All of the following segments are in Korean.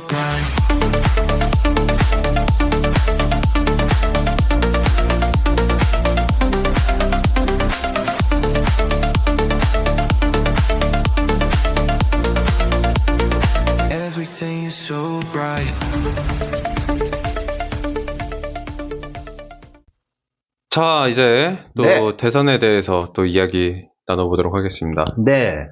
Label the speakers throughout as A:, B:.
A: bright. Everything is so bright.
B: 자, 이제 또
C: 네.
B: 대선에 대해서 또 이야기 나눠보도록 하겠습니다.
C: 네.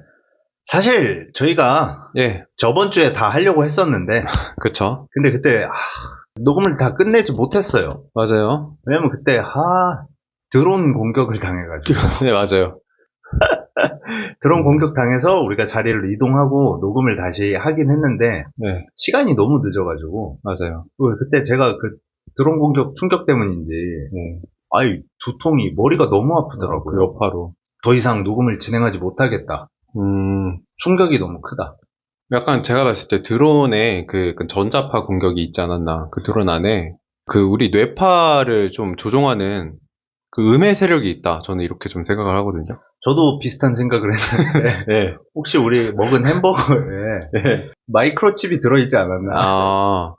C: 사실 저희가
B: 예,
C: 저번 주에 다 하려고 했었는데
B: 그쵸.
C: 근데 그때 녹음을 다 끝내지 못했어요.
B: 맞아요.
C: 왜냐면 그때 드론 공격을 당해가지고
B: 네, 맞아요.
C: 드론 공격 당해서 우리가 자리를 이동하고 녹음을 다시 하긴 했는데
B: 네,
C: 시간이 너무 늦어가지고
B: 맞아요.
C: 그때 제가 그 드론 공격 충격 때문인지
B: 네.
C: 두통이 머리가 너무
B: 그
C: 아프더라고요.
B: 여파로.
C: 더 이상 녹음을 진행하지 못하겠다. 충격이 너무 크다.
B: 약간 제가 봤을 때 드론에 그 전자파 공격이 있지 않았나. 그 드론 안에 그 우리 뇌파를 좀 조종하는 그 음의 세력이 있다. 저는 이렇게 좀 생각을 하거든요.
C: 저도 비슷한 생각을 했는데
B: 네.
C: 혹시 우리 먹은 햄버거에
B: 네.
C: 마이크로칩이 들어있지 않았나?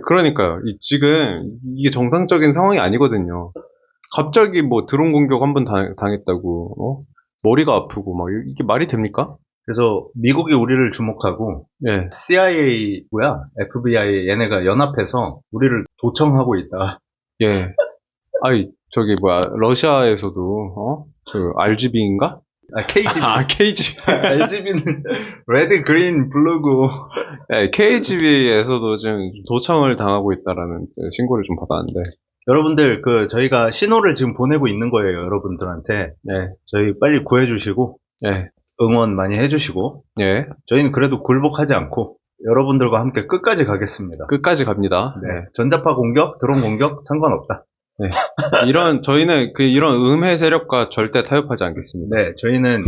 B: 그러니까요. 지금 이게 정상적인 상황이 아니거든요. 갑자기 뭐 드론 공격 한번 당했다고, 머리가 아프고 막 이게 말이 됩니까?
C: 그래서 미국이 우리를 주목하고
B: 예.
C: CIA고요, FBI 얘네가 연합해서 우리를 도청하고 있다.
B: 예. 저기 뭐야, 러시아에서도 그 RGB인가?
C: KGB.
B: KGB.
C: RGB는 레드, 그린, 블루고.
B: 예, KGB에서도 지금 도청을 당하고 있다라는 신고를 좀 받았는데.
C: 여러분들 저희가 신호를 지금 보내고 있는 거예요, 여러분들한테.
B: 네.
C: 저희 빨리 구해주시고
B: 예.
C: 응원 많이 해주시고
B: 예.
C: 저희는 그래도 굴복하지 않고 여러분들과 함께 끝까지 가겠습니다.
B: 끝까지 갑니다.
C: 네. 전자파 공격, 드론 공격 상관없다.
B: 네. 저희는 이런 음해 세력과 절대 타협하지 않겠습니다.
C: 네, 저희는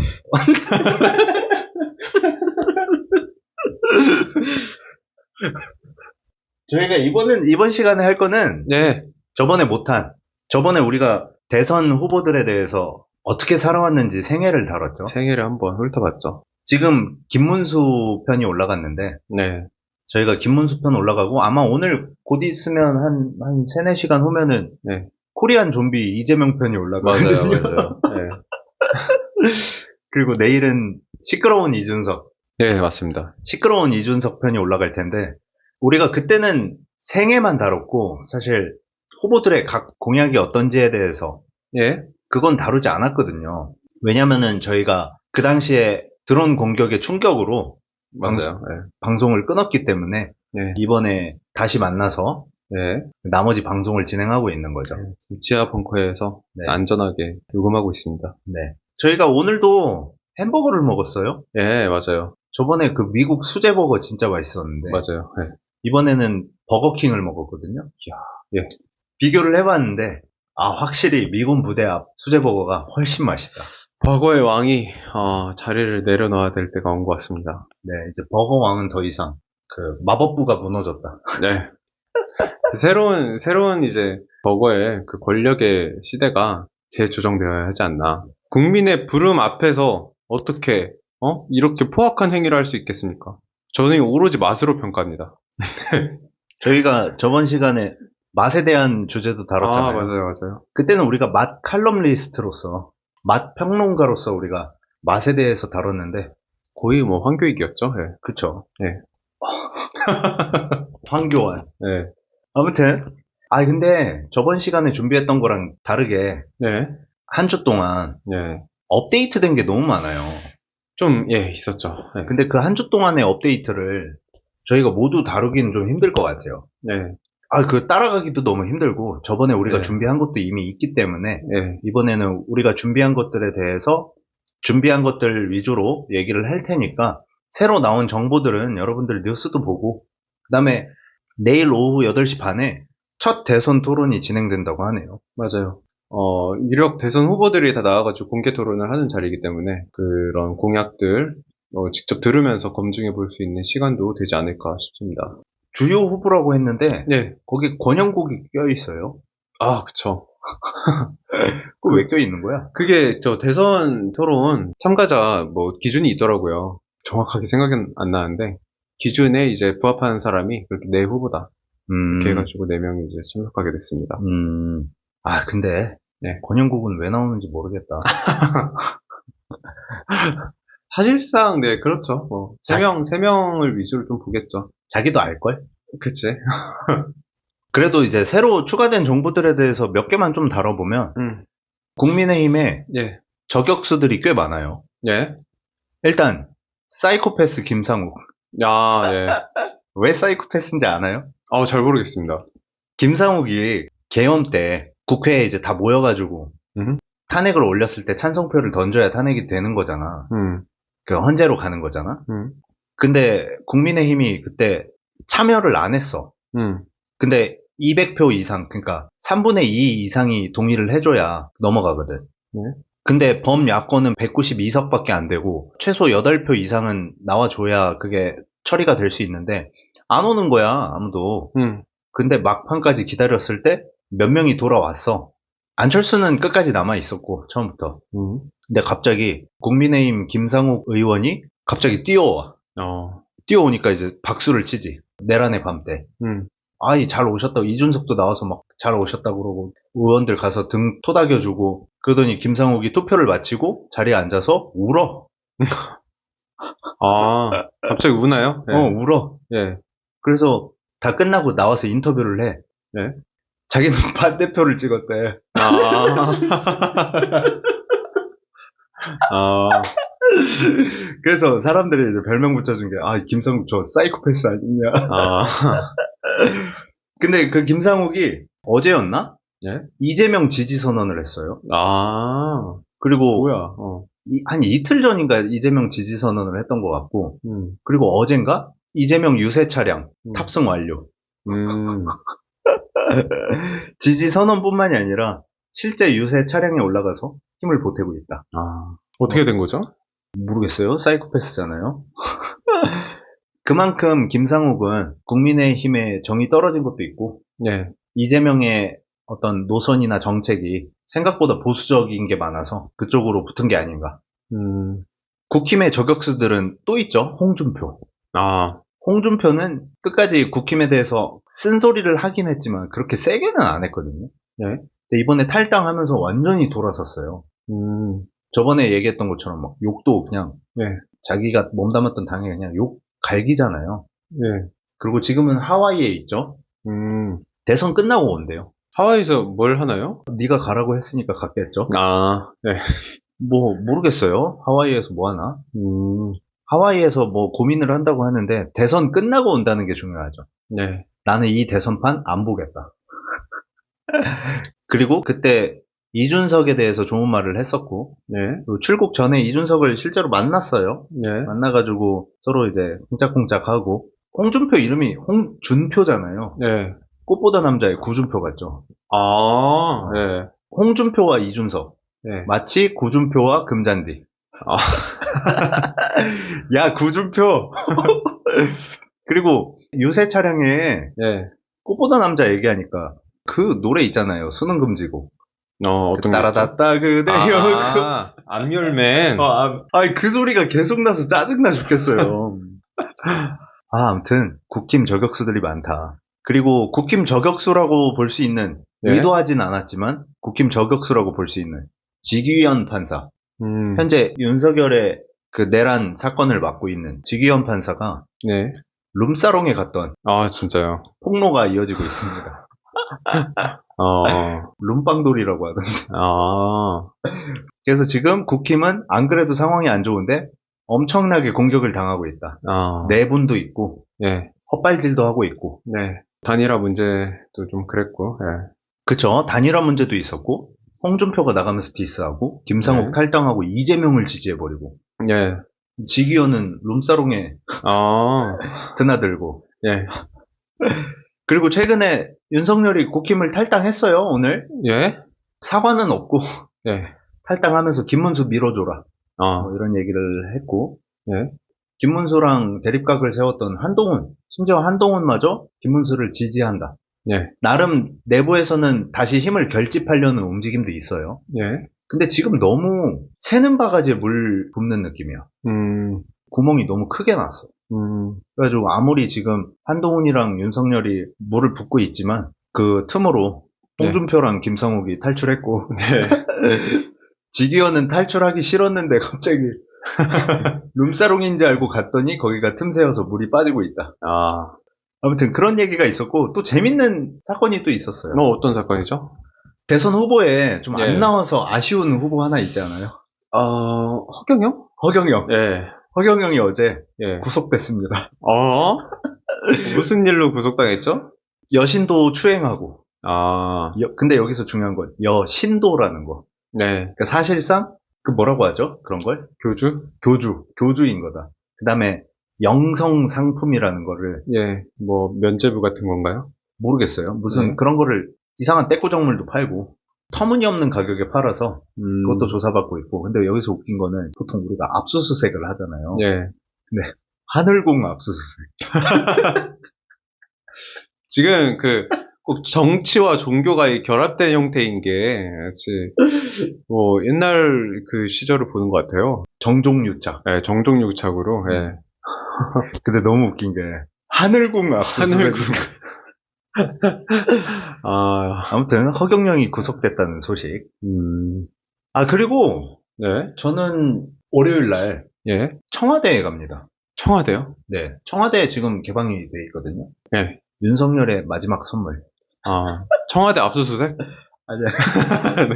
C: 저희가 이번 시간에 할 거는
B: 네.
C: 저번에 우리가 대선 후보들에 대해서 어떻게 살아왔는지 생애를 다뤘죠.
B: 생애를 한번 훑어봤죠.
C: 지금 김문수 편이 올라갔는데
B: 네.
C: 저희가 김문수 편 올라가고 아마 오늘 곧 있으면 한 3, 4시간 후면은
B: 네.
C: 코리안 좀비 이재명 편이 올라가거든요.
B: 맞아요. 네.
C: 그리고 내일은 시끄러운 이준석.
B: 네, 맞습니다.
C: 시끄러운 이준석 편이 올라갈 텐데 우리가 그때는 생애만 다뤘고 사실 후보들의 각 공약이 어떤지에 대해서
B: 예.
C: 그건 다루지 않았거든요. 왜냐면은 저희가 그 당시에 드론 공격의 충격으로
B: 맞아요.
C: 방송을 끊었기 때문에
B: 네.
C: 이번에 다시 만나서
B: 네.
C: 나머지 방송을 진행하고 있는 거죠.
B: 지금 지하 벙커에서
C: 네.
B: 안전하게 녹음하고 있습니다.
C: 네. 저희가 오늘도 햄버거를 먹었어요.
B: 예, 맞아요.
C: 저번에 그 미국 수제버거 진짜 맛있었는데
B: 맞아요. 네.
C: 이번에는 버거킹을 먹었거든요.
B: 예.
C: 비교를 해봤는데 확실히 미군 부대 앞 수제버거가 훨씬 맛있다.
B: 버거의 왕이 자리를 내려놔야 될 때가 온 것 같습니다.
C: 네, 이제 버거 왕은 더 이상 마법부가 무너졌다.
B: 네. 새로운 이제 버거의 그 권력의 시대가 재조정되어야 하지 않나. 국민의 부름 앞에서 어떻게 이렇게 포악한 행위를 할 수 있겠습니까? 저는 오로지 맛으로 평가합니다.
C: 저희가 저번 시간에 맛에 대한 주제도 다뤘잖아요.
B: 맞아요.
C: 그때는 우리가 맛 칼럼니스트로서 맛 평론가로서 우리가 맛에 대해서 다뤘는데
B: 거의 뭐 황교익이었죠. 예.
C: 그쵸?
B: 네.
C: 황교안.
B: 네.
C: 아무튼 근데 저번 시간에 준비했던 거랑 다르게
B: 네.
C: 한 주 동안
B: 네.
C: 업데이트된 게 너무 많아요.
B: 좀 있었죠. 네.
C: 근데 그 한 주 동안의 업데이트를 저희가 모두 다루기는 좀 힘들 것 같아요.
B: 네.
C: 따라가기도 너무 힘들고 저번에 우리가
B: 네.
C: 준비한 것도 이미 있기 때문에
B: 네.
C: 이번에는 우리가 준비한 것들에 대해서 준비한 것들 위주로 얘기를 할 테니까 새로 나온 정보들은 여러분들 뉴스도 보고 그 다음에 내일 오후 8시 반에 첫 대선 토론이 진행된다고 하네요.
B: 맞아요. 유력 대선 후보들이 다 나와가지고 공개 토론을 하는 자리이기 때문에 그런 공약들 직접 들으면서 검증해 볼 수 있는 시간도 되지 않을까 싶습니다.
C: 주요 후보라고 했는데
B: 네.
C: 거기 권영국이 껴있어요.
B: 그쵸.
C: 그거 왜 껴있는 거야?
B: 그게 대선 토론 참가자 기준이 있더라고요. 정확하게 생각은 안 나는데 기준에 이제 부합하는 사람이 그렇게 내 후보다. 이렇게
C: 음,
B: 해가지고 4명이 이제 참석하게 됐습니다.
C: 근데,
B: 네.
C: 권영국은 왜 나오는지 모르겠다.
B: 사실상, 네, 그렇죠. 뭐,
C: 자-
B: 3명을 위주로 좀 보겠죠.
C: 자기도 알걸?
B: 그치?
C: 그래도 이제 새로 추가된 정보들에 대해서 몇 개만 좀 다뤄보면, 국민의힘에
B: 예,
C: 저격수들이 꽤 많아요.
B: 예.
C: 일단, 사이코패스 김상욱.
B: 야, 예.
C: 왜 사이코패스인지 아나요?
B: 잘 모르겠습니다.
C: 김상욱이 계엄 때 국회에 이제 다 모여가지고
B: 음,
C: 탄핵을 올렸을 때 찬성표를 던져야 탄핵이 되는 거잖아. 그 헌재로 가는 거잖아. 근데 국민의힘이 그때 참여를 안 했어. 근데 200표 이상, 그러니까 3분의 2 이상이 동의를 해줘야 넘어가거든.
B: 네.
C: 근데 범야권은 192석밖에 안 되고 최소 8표 이상은 나와줘야 그게 처리가 될 수 있는데 안 오는 거야, 아무도. 근데 막판까지 기다렸을 때 몇 명이 돌아왔어. 안철수는 끝까지 남아 있었고 처음부터. 근데 갑자기 국민의힘 김상욱 의원이 갑자기 뛰어와. 뛰어오니까 이제 박수를 치지. 내란의 밤 때. 아이, 잘 오셨다고. 이준석도 나와서 막 잘 오셨다고 그러고 의원들 가서 등 토닥여주고 그러더니 김상욱이 투표를 마치고 자리에 앉아서 울어.
B: 갑자기 우나요? 예.
C: 울어.
B: 예.
C: 그래서 다 끝나고 나와서 인터뷰를 해.
B: 예.
C: 자기는 반대표를 찍었대. 그래서 사람들이 이제 별명 붙여준 게, 김상욱 저 사이코패스 아니냐. 근데 그 김상욱이 어제였나?
B: 예?
C: 이재명 지지 선언을 했어요. 그리고
B: 뭐야?
C: 한 이틀 전인가 이재명 지지 선언을 했던 것 같고, 그리고 어젠가 이재명 유세 차량 탑승 완료. 지지 선언뿐만이 아니라 실제 유세 차량에 올라가서 힘을 보태고 있다.
B: 어떻게 된 거죠?
C: 모르겠어요. 사이코패스잖아요. 그만큼 김상욱은 국민의힘의 정이 떨어진 것도 있고,
B: 예.
C: 이재명의 어떤 노선이나 정책이 생각보다 보수적인 게 많아서 그쪽으로 붙은 게 아닌가. 국힘의 저격수들은 또 있죠. 홍준표. 홍준표는 끝까지 국힘에 대해서 쓴소리를 하긴 했지만 그렇게 세게는 안 했거든요.
B: 예.
C: 근데 이번에 탈당하면서 완전히 돌아섰어요. 저번에 얘기했던 것처럼 막 욕도 그냥
B: 예.
C: 자기가 몸담았던 당에 그냥 욕 갈기잖아요.
B: 예.
C: 그리고 지금은 하와이에 있죠. 대선 끝나고 온대요.
B: 하와이에서 뭘 하나요?
C: 네가 가라고 했으니까 갔겠죠.
B: 네.
C: 뭐 모르겠어요. 하와이에서 뭐 하나. 하와이에서 뭐 고민을 한다고 하는데 대선 끝나고 온다는 게 중요하죠.
B: 네.
C: 나는 이 대선판 안 보겠다. 그리고 그때 이준석에 대해서 좋은 말을 했었고,
B: 네.
C: 그리고 출국 전에 이준석을 실제로 만났어요.
B: 네.
C: 만나가지고 서로 이제 쿵짝쿵짝하고, 홍준표 이름이 홍준표잖아요.
B: 네.
C: 꽃보다 남자의 구준표 같죠.
B: 네.
C: 홍준표와 이준석.
B: 네.
C: 마치 구준표와 금잔디. 야, 구준표! 그리고 유세 차량에
B: 네.
C: 꽃보다 남자 얘기하니까 그 노래 있잖아요. 수능 금지곡.
B: 어떤
C: 따라다따 그대여.
B: 암열맨.
C: 그 소리가 계속 나서 짜증나 죽겠어요. 아무튼 국힘 저격수들이 많다. 그리고 국힘 저격수라고 볼 수 있는,
B: 네.
C: 의도하진 않았지만 국힘 저격수라고 볼 수 있는 지기현 판사. 현재 윤석열의 그 내란 사건을 맡고 있는 지기현 판사가
B: 네.
C: 룸사롱에 갔던
B: 진짜요?
C: 폭로가 이어지고 있습니다. 룸빵돌이라고 하던데. 그래서 지금 국힘은 안 그래도 상황이 안 좋은데 엄청나게 공격을 당하고 있다. 내분도 있고,
B: 네.
C: 헛발질도 하고 있고.
B: 네. 단일화 문제도 좀 그랬고, 네.
C: 그쵸. 단일화 문제도 있었고, 홍준표가 나가면서 디스하고, 김상욱
B: 네.
C: 탈당하고, 이재명을 지지해버리고.
B: 네.
C: 지기현은 룸사롱에 드나들고.
B: 예.
C: 그리고 최근에 윤석열이 국힘을 탈당했어요, 오늘.
B: 예?
C: 사과는 없고,
B: 예.
C: 탈당하면서 김문수 밀어줘라. 뭐 이런 얘기를 했고,
B: 예.
C: 김문수랑 대립각을 세웠던 한동훈, 심지어 한동훈마저 김문수를 지지한다.
B: 예.
C: 나름 내부에서는 다시 힘을 결집하려는 움직임도 있어요.
B: 예.
C: 근데 지금 너무 새는 바가지에 물 붓는 느낌이야. 구멍이 너무 크게 났어. 그래가지고 아무리 지금 한동훈이랑 윤석열이 물을 붓고 있지만 그 틈으로
B: 네.
C: 홍준표랑 김상욱이 탈출했고
B: 네.
C: 직위원은 탈출하기 싫었는데 갑자기 룸사롱인지 알고 갔더니 거기가 틈새여서 물이 빠지고 있다.
B: 아,
C: 아무튼 그런 얘기가 있었고 또 재밌는 사건이 또 있었어요.
B: 어떤 사건이죠?
C: 대선 후보에 좀
B: 예.
C: 안 나와서 아쉬운 후보 하나 있잖아요.
B: 허경영?
C: 허경영.
B: 예.
C: 허경영이 어제
B: 예.
C: 구속됐습니다.
B: 무슨 일로 구속당했죠?
C: 여신도 추행하고.
B: 아,
C: 근데 여기서 중요한 건 여신도라는 거.
B: 네.
C: 그러니까 사실상 그 뭐라고 하죠? 그런 걸?
B: 교주?
C: 교주인 거다. 그 다음에 영성 상품이라는 거를
B: 예. 뭐, 면죄부 같은 건가요?
C: 모르겠어요. 무슨
B: 네.
C: 그런 거를 이상한 떼꾸정물도 팔고 터무니없는 가격에 팔아서 그것도 조사받고 있고. 근데 여기서 웃긴 거는 보통 우리가 압수수색을 하잖아요.
B: 예.
C: 근데 하늘공 압수수색.
B: 지금 꼭 정치와 종교가 결합된 형태인 게, 사실, 뭐, 옛날 그 시절을 보는 것 같아요.
C: 정종유착.
B: 예, 정종유착으로, 예.
C: 근데 너무 웃긴 게 하늘공 압수수색. 아무튼 허경영이 구속됐다는 소식. 그리고
B: 네.
C: 저는 월요일 날
B: 예.
C: 청와대에 갑니다.
B: 청와대요?
C: 네. 청와대 지금 개방이 돼 있거든요.
B: 예.
C: 윤석열의 마지막 선물.
B: 청와대 압수수색?
C: 아니야. 네.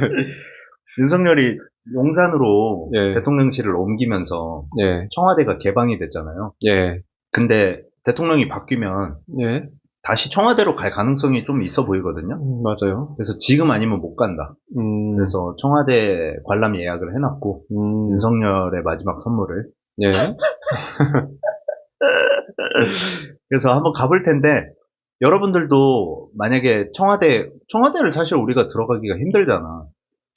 C: 윤석열이 용산으로
B: 예.
C: 대통령실을 옮기면서
B: 예.
C: 청와대가 개방이 됐잖아요.
B: 예.
C: 근데 대통령이 바뀌면
B: 예.
C: 다시 청와대로 갈 가능성이 좀 있어 보이거든요.
B: 맞아요.
C: 그래서 지금 아니면 못 간다. 그래서 청와대 관람 예약을 해놨고 윤석열의 마지막 선물을.
B: 예.
C: 그래서 한번 가볼 텐데 여러분들도 만약에 청와대를 사실 우리가 들어가기가 힘들잖아.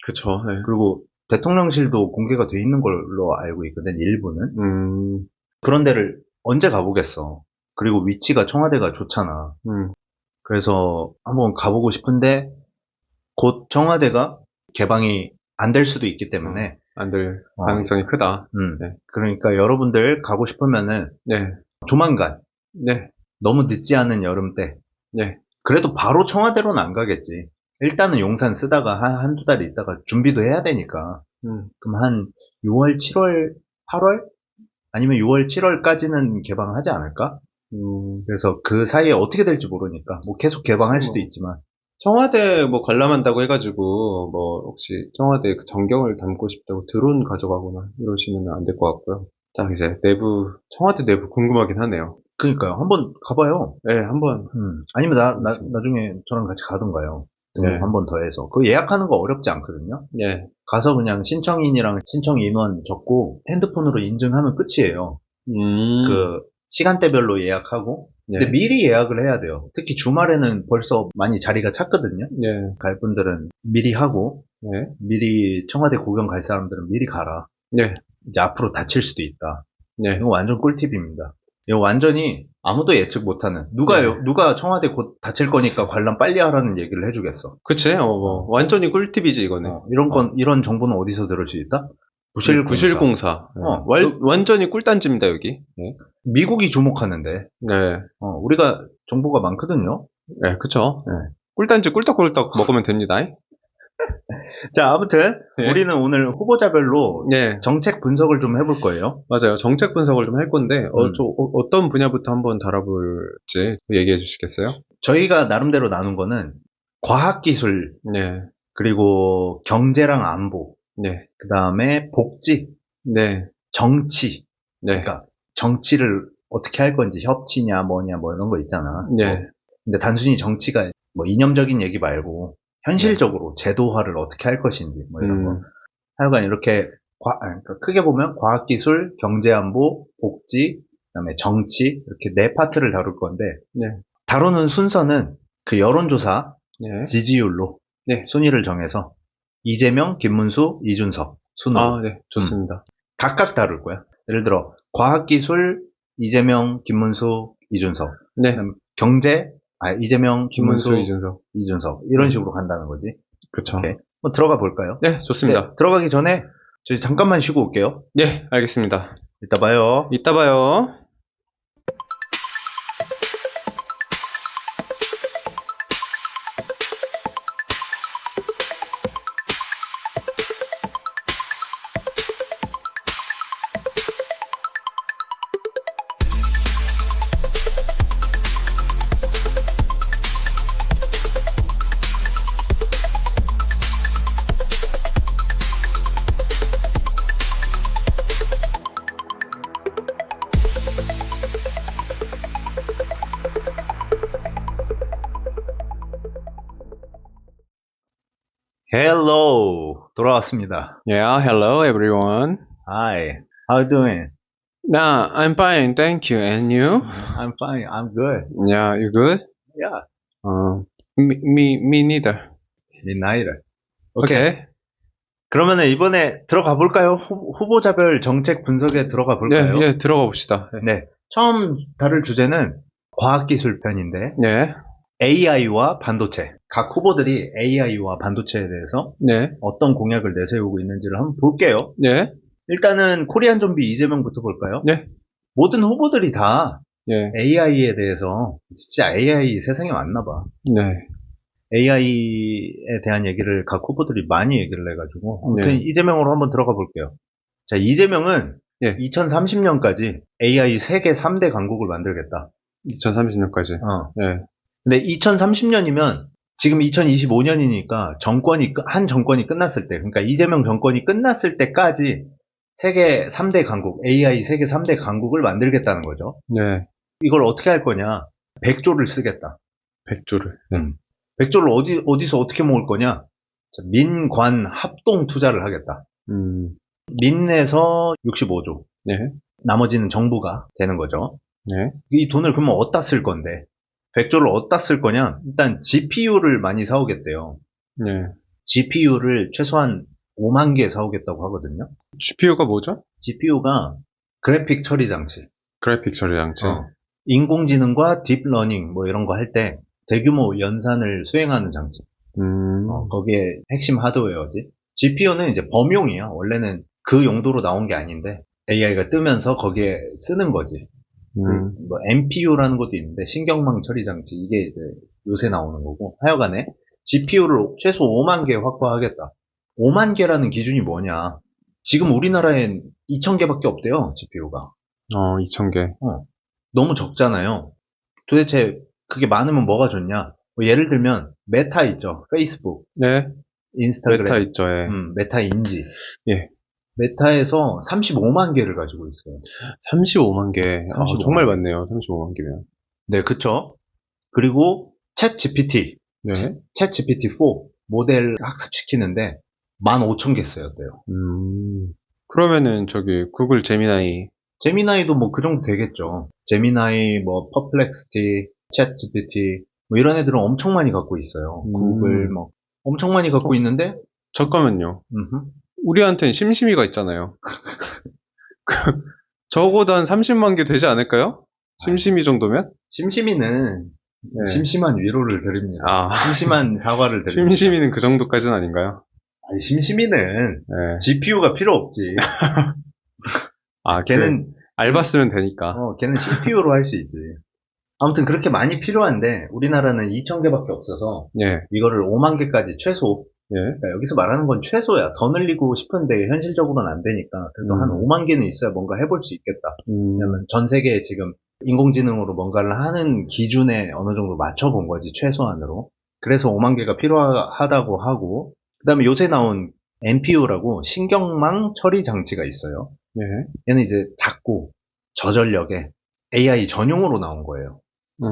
B: 그쵸. 예.
C: 그리고 대통령실도 공개가 돼 있는 걸로 알고 있거든, 일부는. 그런 데를 언제 가보겠어. 그리고 위치가 청와대가 좋잖아. 그래서 한번 가보고 싶은데 곧 청와대가 개방이 안 될 수도 있기 때문에
B: 안 될 가능성이 크다. 네.
C: 그러니까 여러분들 가고 싶으면은
B: 네.
C: 조만간
B: 네.
C: 너무 늦지 않은 여름 때
B: 네.
C: 그래도 바로 청와대로는 안 가겠지. 일단은 용산 쓰다가 한두 달 있다가 준비도 해야 되니까. 그럼 한 6월, 7월, 8월? 아니면 6월, 7월까지는 개방하지 않을까? 그래서 그 사이에 어떻게 될지 모르니까. 뭐 계속 개방할 수도 있지만.
B: 청와대 뭐 관람한다고 해가지고, 뭐, 혹시 청와대 그 전경을 담고 싶다고 드론 가져가거나 이러시면 안 될 것 같고요. 딱 이제 청와대 내부 궁금하긴 하네요.
C: 그러니까요. 한번 가봐요.
B: 네, 한번.
C: 아니면 나중에 저랑 같이 가던가요.
B: 네.
C: 한 번 더 해서. 그거 예약하는 거 어렵지 않거든요.
B: 네.
C: 가서 그냥 신청인이랑 신청 인원 적고 핸드폰으로 인증하면 끝이에요. 그 시간대별로 예약하고.
B: 네.
C: 근데 미리 예약을 해야 돼요. 특히 주말에는 벌써 많이 자리가 찼거든요.
B: 네.
C: 갈 분들은 미리 하고,
B: 네.
C: 미리 청와대 구경 갈 사람들은 미리 가라.
B: 네.
C: 이제 앞으로 다칠 수도 있다.
B: 네.
C: 이거 완전 꿀팁입니다. 이거 완전히 아무도 예측 못하는, 누가 청와대 곧 다칠 거니까 관람 빨리 하라는 얘기를 해주겠어.
B: 그치? 뭐, 완전히 꿀팁이지, 이거는.
C: 이런 정보는 어디서 들을 수 있다?
B: 부실공사. 완전히 꿀단지입니다, 여기. 네.
C: 미국이 주목하는데.
B: 네.
C: 우리가 정보가 많거든요.
B: 네, 그쵸. 네. 꿀단지 꿀떡꿀떡 먹으면 됩니다.
C: 자, 아무튼,
B: 네.
C: 우리는 오늘 후보자별로
B: 네.
C: 정책 분석을 좀 해볼 거예요.
B: 맞아요. 정책 분석을 좀 할 건데, 어떤 분야부터 한번 다뤄볼지 얘기해 주시겠어요?
C: 저희가 나름대로 나눈 거는 과학기술,
B: 네.
C: 그리고 경제랑 안보,
B: 네.
C: 그 다음에 복지,
B: 네.
C: 정치.
B: 네.
C: 그러니까 정치를 어떻게 할 건지 협치냐 뭐냐 뭐 이런 거 있잖아.
B: 네.
C: 근데 단순히 정치가 뭐 이념적인 얘기 말고 현실적으로 제도화를 어떻게 할 것인지 뭐 이런 거. 하여간 이렇게 그러니까 크게 보면 과학기술, 경제안보, 복지, 그다음에 정치 이렇게 네 파트를 다룰 건데
B: 네.
C: 다루는 순서는 그 여론조사
B: 네.
C: 지지율로
B: 네.
C: 순위를 정해서 이재명, 김문수, 이준석 순으로.
B: 네. 좋습니다.
C: 각각 다룰 거야. 예를 들어 과학기술, 이재명, 김문수, 이준석.
B: 네.
C: 경제, 이재명, 김문수,
B: 이준석.
C: 이런 식으로 간다는 거지.
B: 그쵸.
C: 오케이. 들어가 볼까요?
B: 네, 좋습니다.
C: 네, 들어가기 전에 저희 잠깐만 쉬고 올게요.
B: 네, 알겠습니다.
C: 이따 봐요.
B: 이따 봐요.
C: Hello, 돌아왔습니다.
B: Yeah, hello everyone.
C: Hi, how you doing?
B: Nah, I'm fine, thank you. And you?
C: I'm fine, I'm good.
B: Yeah, you good?
C: Yeah,
B: Me neither.
C: midnight. 오케이.
B: Okay.
C: 그러면은 이번에 들어가 볼까요? 후보자별 정책 분석에 들어가 볼까요?
B: 예, 들어가 봅시다.
C: 네. 처음 다룰 주제는 과학기술 편인데,
B: 네,
C: AI와 반도체. 각 후보들이 AI와 반도체에 대해서
B: 네,
C: 어떤 공약을 내세우고 있는지를 한번 볼게요.
B: 네,
C: 일단은 코리안 좀비 이재명부터 볼까요?
B: 네,
C: 모든 후보들이 다
B: 네,
C: AI에 대해서 진짜 AI 세상에 왔나 봐.
B: 네,
C: AI에 대한 얘기를 각 후보들이 많이 얘기를 해가지고 아무튼
B: 네.
C: 이재명으로 한번 들어가 볼게요. 자, 이재명은
B: 예.
C: 2030년까지 AI 세계 3대 강국을 만들겠다.
B: 2030년까지. 네,
C: 근데 2030년이면 지금 2025년이니까 한 정권이 끝났을 때, 그러니까 이재명 정권이 끝났을 때까지 세계 3대 강국, AI 세계 3대 강국을 만들겠다는 거죠.
B: 네.
C: 이걸 어떻게 할 거냐? 100조를 쓰겠다.
B: 100조를. 네.
C: 100조를 어디서 어떻게 모을 거냐? 자, 민관 합동 투자를 하겠다. 민에서 65조.
B: 네,
C: 나머지는 정부가 되는 거죠.
B: 네,
C: 이 돈을 그러면 어디다 쓸 건데? 100조를 어디다 쓸 거냐? 일단 GPU를 많이 사오겠대요.
B: 네.
C: GPU를 최소한 5만 개 사오겠다고 하거든요.
B: GPU가 뭐죠?
C: GPU가 그래픽 처리 장치.
B: 그래픽 처리 장치.
C: 인공지능과 딥러닝 뭐 이런 거 할 때 대규모 연산을 수행하는 장치. 거기에 핵심 하드웨어지. GPU는 이제 범용이야. 원래는 그 용도로 나온 게 아닌데 AI가 뜨면서 거기에 쓰는 거지. 뭐 NPU라는 것도 있는데 신경망 처리 장치 이게 이제 요새 나오는 거고. 하여간에 GPU를 최소 5만 개 확보하겠다. 5만 개라는 기준이 뭐냐? 지금 우리나라엔 2,000개밖에 없대요. GPU가.
B: 2,000개.
C: 너무 적잖아요. 도대체 그게 많으면 뭐가 좋냐? 뭐 예를 들면 메타 있죠. 페이스북,
B: 네,
C: 인스타그램,
B: 메타 있죠, 예.
C: 메타인지.
B: 예.
C: 메타에서 35만 개를 가지고 있어요.
B: 35만 개.
C: 35만
B: 정말
C: 개.
B: 많네요, 35만 개면.
C: 네, 그쵸. 그리고 챗 GPT,
B: 네.
C: 챗 GPT-4 모델 학습시키는데 15,000개 쓰였대요.
B: 그러면은 저기 구글 제미나이.
C: 제미나이도 뭐 그 정도 되겠죠. 제미나이, 뭐 퍼플렉스티, 챗 GPT 뭐 이런 애들은 엄청 많이 갖고 있어요. 구글 뭐 엄청 많이 갖고 있는데
B: 잠깐만요.
C: 음흠.
B: 우리한테는 심심이가 있잖아요. 적어도 한 30만 개 되지 않을까요? 심심이 정도면?
C: 심심이는
B: 네.
C: 심심한 위로를 드립니다.
B: 아,
C: 심심한 사과를 드립니다.
B: 심심이는 그 정도까지는 아닌가요?
C: 아니, 심심이는
B: 네.
C: GPU가 필요 없지.
B: 아,
C: 걔는
B: 알바 쓰면 되니까.
C: 걔는 CPU로 할 수 있지. 아무튼 그렇게 많이 필요한데 우리나라는 2,000개밖에 없어서
B: 예,
C: 이거를 5만 개까지 최소.
B: 예.
C: 그러니까 여기서 말하는 건 최소야. 더 늘리고 싶은데 현실적으로는 안 되니까 그래도 한 5만 개는 있어야 뭔가 해볼 수 있겠다. 왜냐면 전 세계에 지금 인공지능으로 뭔가를 하는 기준에 어느 정도 맞춰본 거지, 최소한으로. 그래서 5만 개가 필요하다고 하고, 그 다음에 요새 나온 NPU라고 신경망 처리 장치가 있어요.
B: 예.
C: 얘는 이제 작고 저전력에 AI 전용으로 나온 거예요.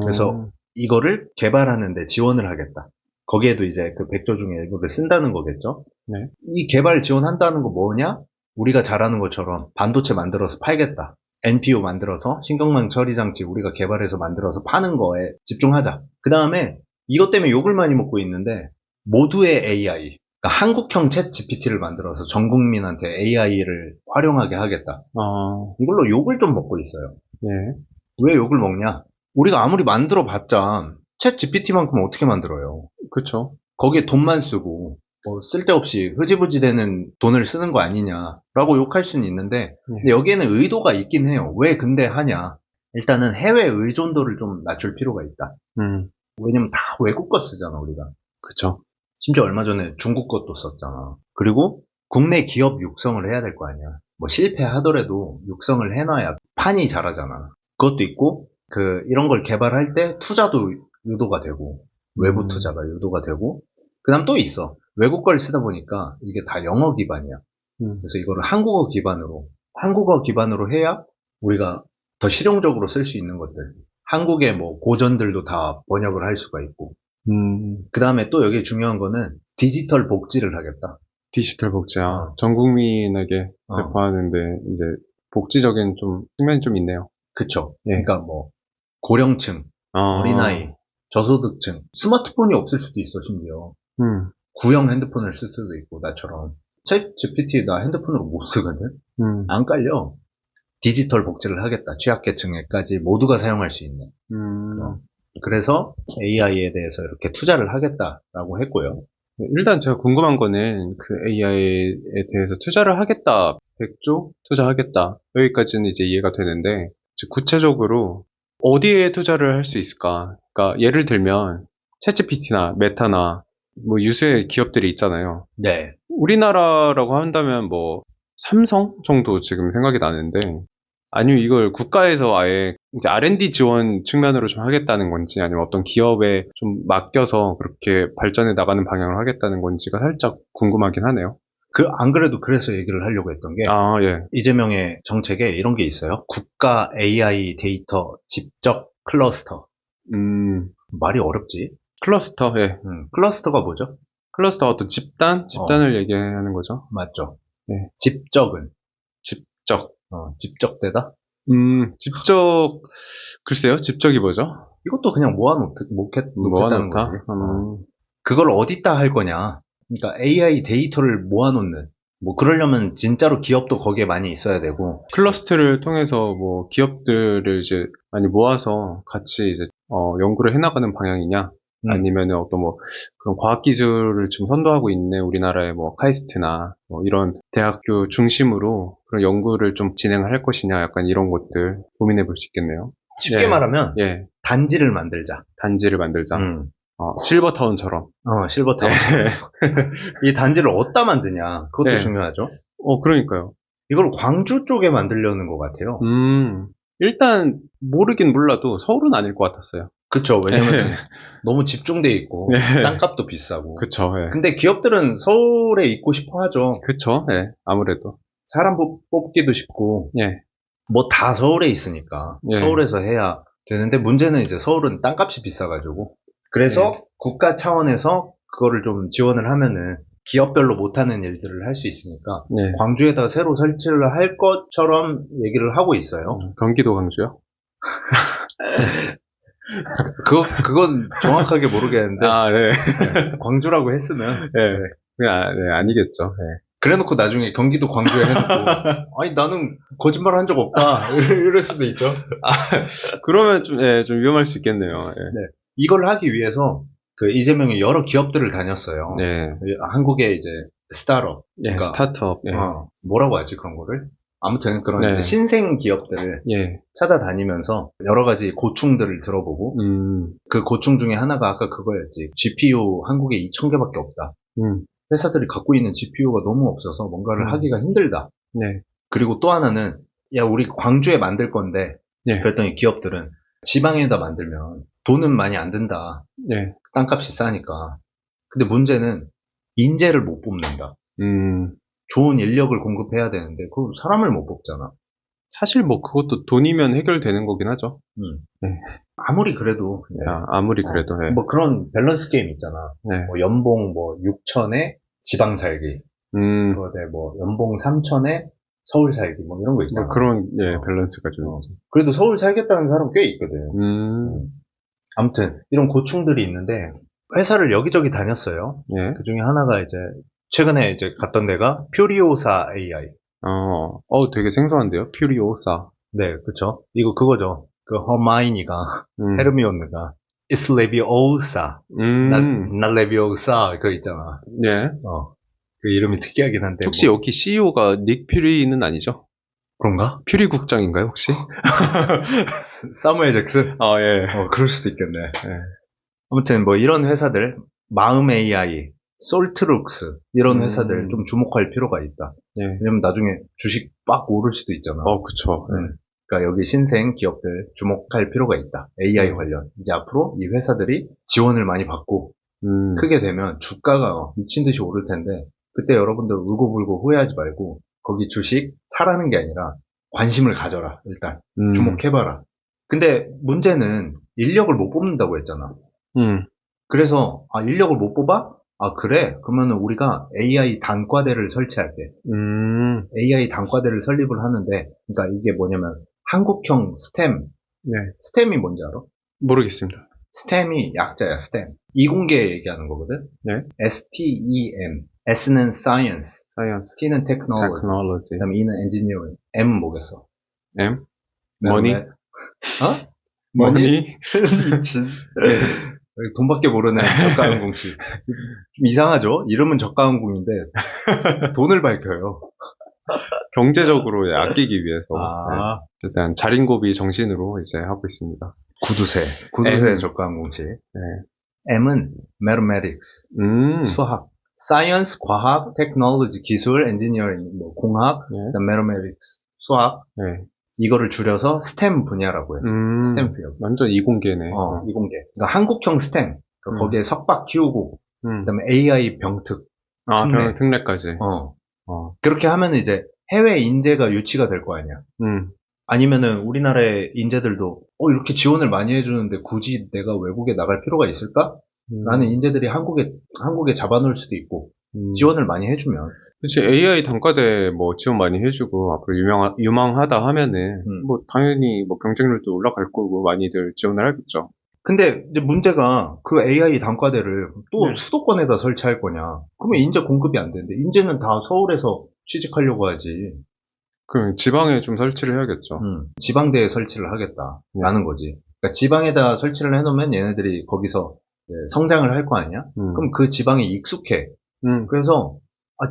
C: 그래서 이거를 개발하는데 지원을 하겠다. 거기에도 이제 그 100조 중에 일부를 쓴다는 거겠죠.
B: 네.
C: 이 개발 지원한다는 거 뭐냐? 우리가 잘하는 것처럼 반도체 만들어서 팔겠다. NPU 만들어서 신경망 처리 장치 우리가 개발해서 만들어서 파는 거에 집중하자. 그 다음에 이것 때문에 욕을 많이 먹고 있는데 모두의 AI, 그러니까 한국형 챗 GPT를 만들어서 전 국민한테 AI를 활용하게 하겠다. 이걸로 욕을 좀 먹고 있어요.
B: 예.
C: 왜 욕을 먹냐? 우리가 아무리 만들어 봤자 챗 GPT만큼 어떻게 만들어요?
B: 그쵸.
C: 거기에 돈만 쓰고 뭐 쓸데없이 흐지부지 되는 돈을 쓰는 거 아니냐라고 욕할 수는 있는데 근데 여기에는 의도가 있긴 해요. 왜 근데 하냐? 일단은 해외 의존도를 좀 낮출 필요가 있다. 왜냐면 다 외국 거 쓰잖아 우리가.
B: 그쵸.
C: 심지어 얼마 전에 중국 것도 썼잖아. 그리고 국내 기업 육성을 해야 될 거 아니야. 뭐 실패하더라도 육성을 해놔야 판이 자라잖아. 그것도 있고 이런 걸 개발할 때 투자도 유도가 되고 외부 투자가 유도가 되고 그 다음 또 있어. 외국 걸 쓰다 보니까 이게 다 영어 기반이야. 그래서 이거를 한국어 기반으로 해야 우리가 더 실용적으로 쓸 수 있는 것들. 한국의 뭐 고전들도 다 번역을 할 수가 있고. 그 다음에 또 여기 중요한 거는 디지털 복지를 하겠다.
B: 디지털 복지야. 전 국민에게 배포하는데 이제 복지적인 좀 측면이 좀 있네요.
C: 그쵸.
B: 예.
C: 그러니까 뭐 고령층, 어린아이, 저소득층, 스마트폰이 없을 수도 있어 심지어. 구형 핸드폰을 쓸 수도 있고 나처럼. 챗 GPT 나 핸드폰으로 못 쓰거든. 안 깔려. 디지털 복지를 하겠다. 취약계층에까지 모두가 사용할 수 있는. 그래서 AI에 대해서 이렇게 투자를 하겠다라고 했고요.
B: 일단 제가 궁금한 거는 그 AI에 대해서 투자를 하겠다, 100조 투자하겠다. 여기까지는 이제 이해가 되는데, 구체적으로 어디에 투자를 할 수 있을까? 그러니까 예를 들면 챗GPT나 메타나 뭐 유수의 기업들이 있잖아요.
C: 네.
B: 우리나라라고 한다면 뭐 삼성 정도 지금 생각이 나는데, 아니면 이걸 국가에서 아예 이제 R&D 지원 측면으로 좀 하겠다는 건지, 아니면 어떤 기업에 좀 맡겨서 그렇게 발전해 나가는 방향으로 하겠다는 건지가 살짝 궁금하긴 하네요.
C: 안 그래도 그래서 얘기를 하려고 했던 게,
B: 예.
C: 이재명의 정책에 이런 게 있어요. 국가 AI 데이터 집적 클러스터. 말이 어렵지?
B: 클러스터, 예.
C: 클러스터가 뭐죠?
B: 클러스터 어떤 집단을 얘기하는 거죠.
C: 맞죠.
B: 네.
C: 집적은?
B: 집적.
C: 집적되다?
B: 글쎄요, 집적이 뭐죠?
C: 이것도 그냥 모아놓겠다는
B: 모아놓다?
C: 거지. 그걸 어디다 할 거냐. 그러니까 AI 데이터를 모아놓는. 뭐 그러려면 진짜로 기업도 거기에 많이 있어야 되고.
B: 클러스터를 통해서 뭐 기업들을 이제 많이 모아서 같이 이제 연구를 해나가는 방향이냐? 아니면 어떤 뭐 그런 과학기술을 지금 선도하고 있는 우리나라의 뭐 카이스트나 뭐 이런 대학교 중심으로 그런 연구를 좀 진행을 할 것이냐, 약간 이런 것들 고민해 볼 수 있겠네요.
C: 쉽게 말하면 단지를 만들자.
B: 단지를 만들자. 실버타운처럼.
C: 실버타운. 이 단지를 어디다 만드냐, 그것도 중요하죠.
B: 그러니까요.
C: 이걸 광주 쪽에 만들려는 것 같아요.
B: 일단 모르긴 몰라도 서울은 아닐 것 같았어요.
C: 그쵸. 왜냐면 너무 집중돼 있고 땅값도 비싸고.
B: 그쵸.
C: 근데 기업들은 서울에 있고 싶어 하죠.
B: 그쵸. 아무래도
C: 사람 뽑기도 쉽고. 뭐 다 서울에 있으니까 서울에서 해야 되는데, 문제는 이제 서울은 땅값이 비싸가지고. 그래서 국가 차원에서 그거를 좀 지원을 하면은 기업별로 못하는 일들을 할 수 있으니까 광주에다 새로 설치를 할 것처럼 얘기를 하고 있어요.
B: 경기도 광주요?
C: 그건 정확하게 모르겠는데. 광주라고 했으면.
B: 아니겠죠.
C: 그래놓고 나중에 경기도 광주에 해놓고, 아니, 나는 거짓말 한 적 없다. 이럴 수도 있죠.
B: 그러면 좀 위험할 수 있겠네요.
C: 이걸 하기 위해서 이재명이 여러 기업들을 다녔어요. 한국의 이제 스타트업. 그러니까
B: 스타트업.
C: 뭐라고 하지, 그런 거를? 아무튼 그런 이제 신생 기업들을 찾아다니면서 여러 가지 고충들을 들어보고, 그 고충 중에 하나가 아까 그거였지. GPU 한국에 2,000개밖에 없다. 회사들이 갖고 있는 GPU가 너무 없어서 뭔가를 하기가 힘들다. 그리고 또 하나는, 야, 우리 광주에 만들 건데, 그랬더니 기업들은 지방에다 만들면 돈은 많이 안 든다. 땅값이 싸니까. 근데 문제는 인재를 못 뽑는다. 좋은 인력을 공급해야 되는데 그 사람을 못 뽑잖아.
B: 사실 뭐 그것도 돈이면 해결되는 거긴 하죠.
C: 아무리 그래도.
B: 아무리 그래도.
C: 뭐 그런 밸런스 게임 있잖아. 뭐 연봉 뭐 6천에 지방 살기. 그거에 뭐 연봉 3천에 서울 살기. 뭐 이런 거 있잖아.
B: 뭐 그런 밸런스가 좀.
C: 그래도 서울 살겠다는 사람 꽤 있거든. 아무튼 이런 고충들이 있는데 회사를 여기저기 다녔어요. 그 중에 하나가 이제 최근에 이제 갔던 데가 퓨리오사 AI.
B: 되게 생소한데요? 퓨리오사.
C: 네, 그쵸. 이거 그거죠. 그 허마이니가, 헤르미온느가 It's Leviosa. not Leviosa. 그거 있잖아. 그 이름이 특이하긴 한데.
B: 혹시 여기 CEO가 닉 퓨리는 아니죠?
C: 그런가?
B: 퓨리 국장인가요, 혹시?
C: 사무엘 잭슨? 그럴 수도 있겠네. 아무튼 뭐 이런 회사들, 마음 AI, 솔트룩스, 이런 회사들 좀 주목할 필요가 있다. 왜냐면 나중에 주식 빡 오를 수도 있잖아.
B: 그쵸.
C: 그러니까 여기 신생 기업들 주목할 필요가 있다. AI 관련. 이제 앞으로 이 회사들이 지원을 많이 받고, 크게 되면 주가가 미친 듯이 오를 텐데, 그때 여러분들 울고불고 후회하지 말고, 거기 주식 사라는 게 아니라 관심을 가져라. 일단 주목해봐라. 근데 문제는 인력을 못 뽑는다고 했잖아. 그래서 인력을 못 뽑아? 아, 그래? 그러면 우리가 AI 단과대를 설치할게. AI 단과대를 설립을 하는데, 그러니까 이게 뭐냐면, 한국형 스템,
B: 네.
C: 스템이 뭔지 알아?
B: 모르겠습니다.
C: 스템이 약자야, 스템. 이공계 얘기하는 거거든?
B: 네.
C: STEM. S는 science,
B: 사이언스,
C: T는 technology,
B: 테크놀로지,
C: 그 다음에 E는 engineering, M은 뭐겠어?
B: M, 머니,
C: 어?
B: 머니,
C: 미친. 돈밖에 모르는 저가항공씨. 좀 이상하죠? 이름은 저가항공인데 돈을 밝혀요.
B: 경제적으로 아끼기 위해서 네.
C: 아,
B: 일단 자린고비 정신으로 이제 하고 있습니다.
C: 구두쇠
B: M.
C: 저가항공씨.
B: 네.
C: M은 mathematics, 수학. science, 과학, technology, 기술, engineering, 뭐 공학,
B: 네.
C: 그다음 mathematics, 수학.
B: 네.
C: 이거를 줄여서 STEM 분야라고 해요. STEM 분야.
B: 완전 이공계네.
C: 이공계. 그러니까 한국형 STEM. 그러니까 거기에 석박 키우고, 그다음에 AI 병특. 특례.
B: 특례까지.
C: 그렇게 하면 이제 해외 인재가 유치가 될 거 아니야. 아니면은 우리나라의 인재들도 이렇게 지원을 많이 해주는데 굳이 내가 외국에 나갈 필요가 있을까? 라는 인재들이 한국에 잡아놓을 수도 있고 지원을 많이 해주면.
B: 그치, AI 단과대 뭐 지원 많이 해주고 앞으로 유망하다 하면은 뭐 당연히 뭐 경쟁률도 올라갈 거고 많이들 지원을 하겠죠.
C: 근데 이제 문제가 그 AI 단과대를 또
B: 네.
C: 수도권에다 설치할 거냐? 그러면 인재 공급이 안 되는데 인재는 다 서울에서 취직하려고 하지.
B: 그럼 지방에 좀 설치를 해야겠죠.
C: 지방대에 설치를 하겠다라는 거지. 그러니까 지방에다 설치를 해놓으면 얘네들이 거기서 성장을 할 거 아니야? 그럼 그 지방에 익숙해. 그래서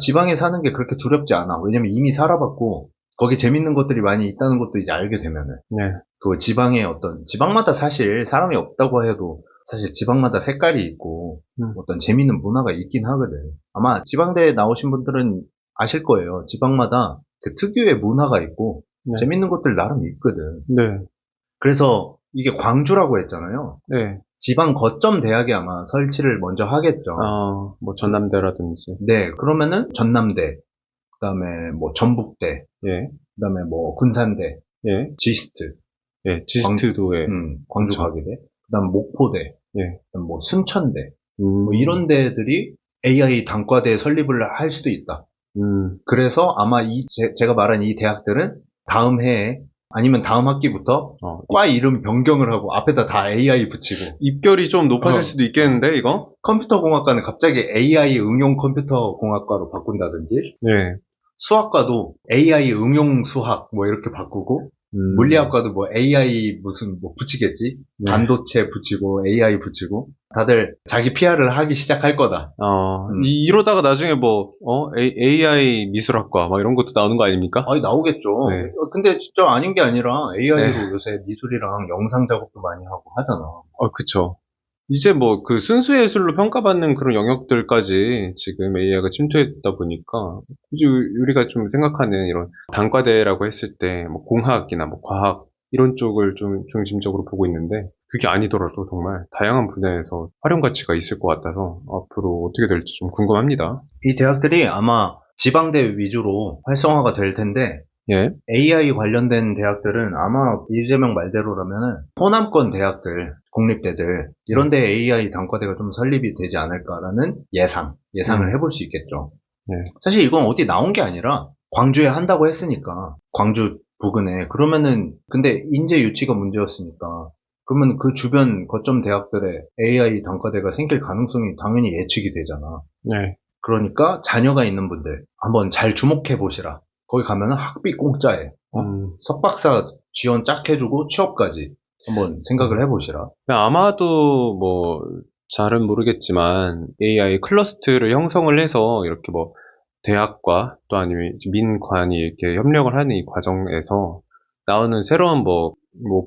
C: 지방에 사는 게 그렇게 두렵지 않아. 왜냐면 이미 살아봤고 거기 재밌는 것들이 많이 있다는 것도 이제 알게 되면은
B: 네.
C: 그 지방의 지방마다 사실 사람이 없다고 해도 사실 지방마다 색깔이 있고 어떤 재밌는 문화가 있긴 하거든. 아마 지방대에 나오신 분들은 아실 거예요. 지방마다 그 특유의 문화가 있고
B: 네.
C: 재밌는 것들 나름 있거든.
B: 네.
C: 그래서 이게 광주라고 했잖아요.
B: 네.
C: 지방 거점 대학에 아마 설치를 먼저 하겠죠.
B: 뭐 전남대라든지.
C: 네, 그러면은 전남대, 그다음에 뭐 전북대,
B: 예.
C: 그다음에 뭐 군산대,
B: 예.
C: 지스트,
B: 예. 지스트도
C: 광주
B: 그렇죠.
C: 가게대, 그다음 목포대,
B: 예.
C: 그다음 뭐 순천대, 뭐 이런 데들이 AI 단과대 설립을 할 수도 있다. 그래서 아마 제가 말한 이 대학들은 다음 해에 아니면 다음 학기부터 과 이름 변경을 하고 앞에다 다 AI 붙이고
B: 입결이 좀 높아질 수도 있겠는데 이거?
C: 컴퓨터공학과는 갑자기 AI 응용 컴퓨터공학과로 바꾼다든지
B: 네.
C: 수학과도 AI 응용 수학 뭐 이렇게 바꾸고 물리학과도 뭐 AI 무슨 뭐 붙이겠지?
B: 네.
C: 반도체 붙이고 AI 붙이고 다들 자기 PR을 하기 시작할 거다.
B: 이러다가 나중에 뭐 AI 미술학과 막 이런 것도 나오는 거 아닙니까?
C: 아니 나오겠죠.
B: 네.
C: 근데 진짜 아닌 게 아니라 AI로 요새 미술이랑 영상 작업도 많이 하고 하잖아.
B: 그쵸. 이제 뭐 그 순수 예술로 평가받는 그런 영역들까지 지금 AI가 침투했다 보니까 굳이 우리가 좀 생각하는 이런 단과대라고 했을 때 뭐 공학이나 뭐 과학 이런 쪽을 좀 중심적으로 보고 있는데 그게 아니더라도 정말 다양한 분야에서 활용 가치가 있을 것 같아서 앞으로 어떻게 될지 좀 궁금합니다.
C: 이 대학들이 아마 지방대 위주로 활성화가 될 텐데
B: 예.
C: AI 관련된 대학들은 아마 이재명 말대로라면은 호남권 대학들, 공립대들 이런 데 AI 단과대가 좀 설립이 되지 않을까라는 예상을 해볼 수 있겠죠.
B: 네.
C: 사실 이건 어디 나온 게 아니라 광주에 한다고 했으니까 광주 부근에 그러면은 근데 인재 유치가 문제였으니까 그러면 그 주변 거점 대학들의 AI 단과대가 생길 가능성이 당연히 예측이 되잖아.
B: 네.
C: 그러니까 자녀가 있는 분들 한번 잘 주목해 보시라. 거기 가면은 학비 공짜에 석박사 지원 쫙 해주고 취업까지 한번 생각을 해보시라.
B: 아마도 뭐 잘은 모르겠지만 AI 클러스터를 형성을 해서 이렇게 뭐 대학과 또 아니면 민관이 이렇게 협력을 하는 이 과정에서 나오는 새로운 뭐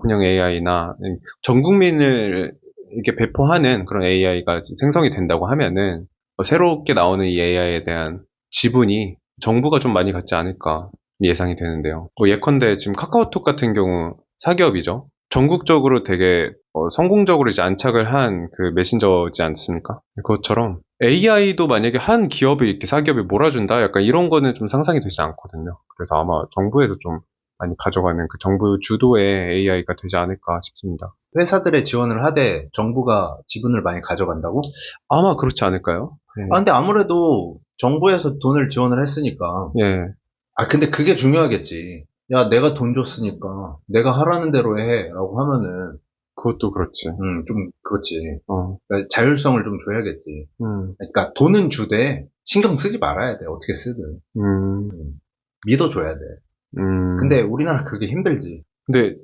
B: 분양 AI나 전 국민을 이렇게 배포하는 그런 AI가 생성이 된다고 하면은 새롭게 나오는 이 AI에 대한 지분이 정부가 좀 많이 갖지 않을까 예상이 되는데요. 뭐 예컨대 지금 카카오톡 같은 경우 사기업이죠. 전국적으로 되게 성공적으로 이제 안착을 한 그 메신저지 않습니까? 그것처럼 AI도 만약에 한 기업이 이렇게 사기업이 몰아준다? 약간 이런 거는 좀 상상이 되지 않거든요. 그래서 아마 정부에서 좀 많이 가져가는 그 정부 주도의 AI가 되지 않을까 싶습니다.
C: 회사들의 지원을 하되 정부가 지분을 많이 가져간다고?
B: 아마 그렇지 않을까요? 네.
C: 아, 근데 아무래도 정부에서 돈을 지원을 했으니까.
B: 예.
C: 아, 근데 그게 중요하겠지. 야, 내가 돈 줬으니까 내가 하라는 대로 해. 라고 하면은,
B: 그것도 그렇지.
C: 좀, 그렇지.
B: 어.
C: 그러니까 자율성을 좀 줘야겠지. 그러니까 돈은 주되 신경 쓰지 말아야 돼. 어떻게 쓰든.
B: 음,
C: 믿어줘야 돼. 근데 우리나라 그게 힘들지.
B: 근데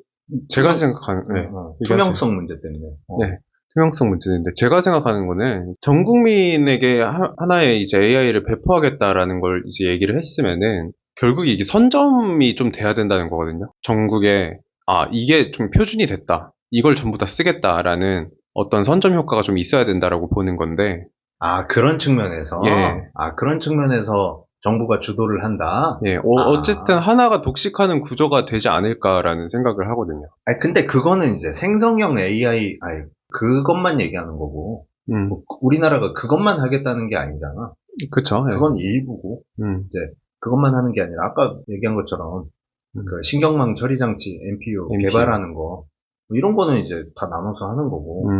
B: 제가
C: 투명-
B: 생각하는, 네. 얘기하세요.
C: 투명성 문제 때문에.
B: 네. 투명성 문제인데, 제가 생각하는 거는, 전 국민에게 하나의 이제 AI를 배포하겠다라는 걸 이제 얘기를 했으면은, 결국에 이게 선점이 좀 돼야 된다는 거거든요. 전국에, 아, 이게 좀 표준이 됐다. 이걸 전부 다 쓰겠다라는 어떤 선점 효과가 좀 있어야 된다라고 보는 건데,
C: 아, 그런 측면에서?
B: 예.
C: 아, 그런 측면에서 정부가 주도를 한다?
B: 예, 어쨌든 하나가 독식하는 구조가 되지 않을까라는 생각을 하거든요.
C: 아니, 근데 그거는 이제 생성형 AI, 아니, 그것만 얘기하는 거고, 뭐 우리나라가 그것만 하겠다는 게 아니잖아.
B: 그쵸. 예.
C: 그건 일부고, 이제 그것만 하는 게 아니라 아까 얘기한 것처럼 그 신경망 처리 장치 NPU
B: NPU.
C: 개발하는 거, 뭐 이런 거는 이제 다 나눠서 하는 거고,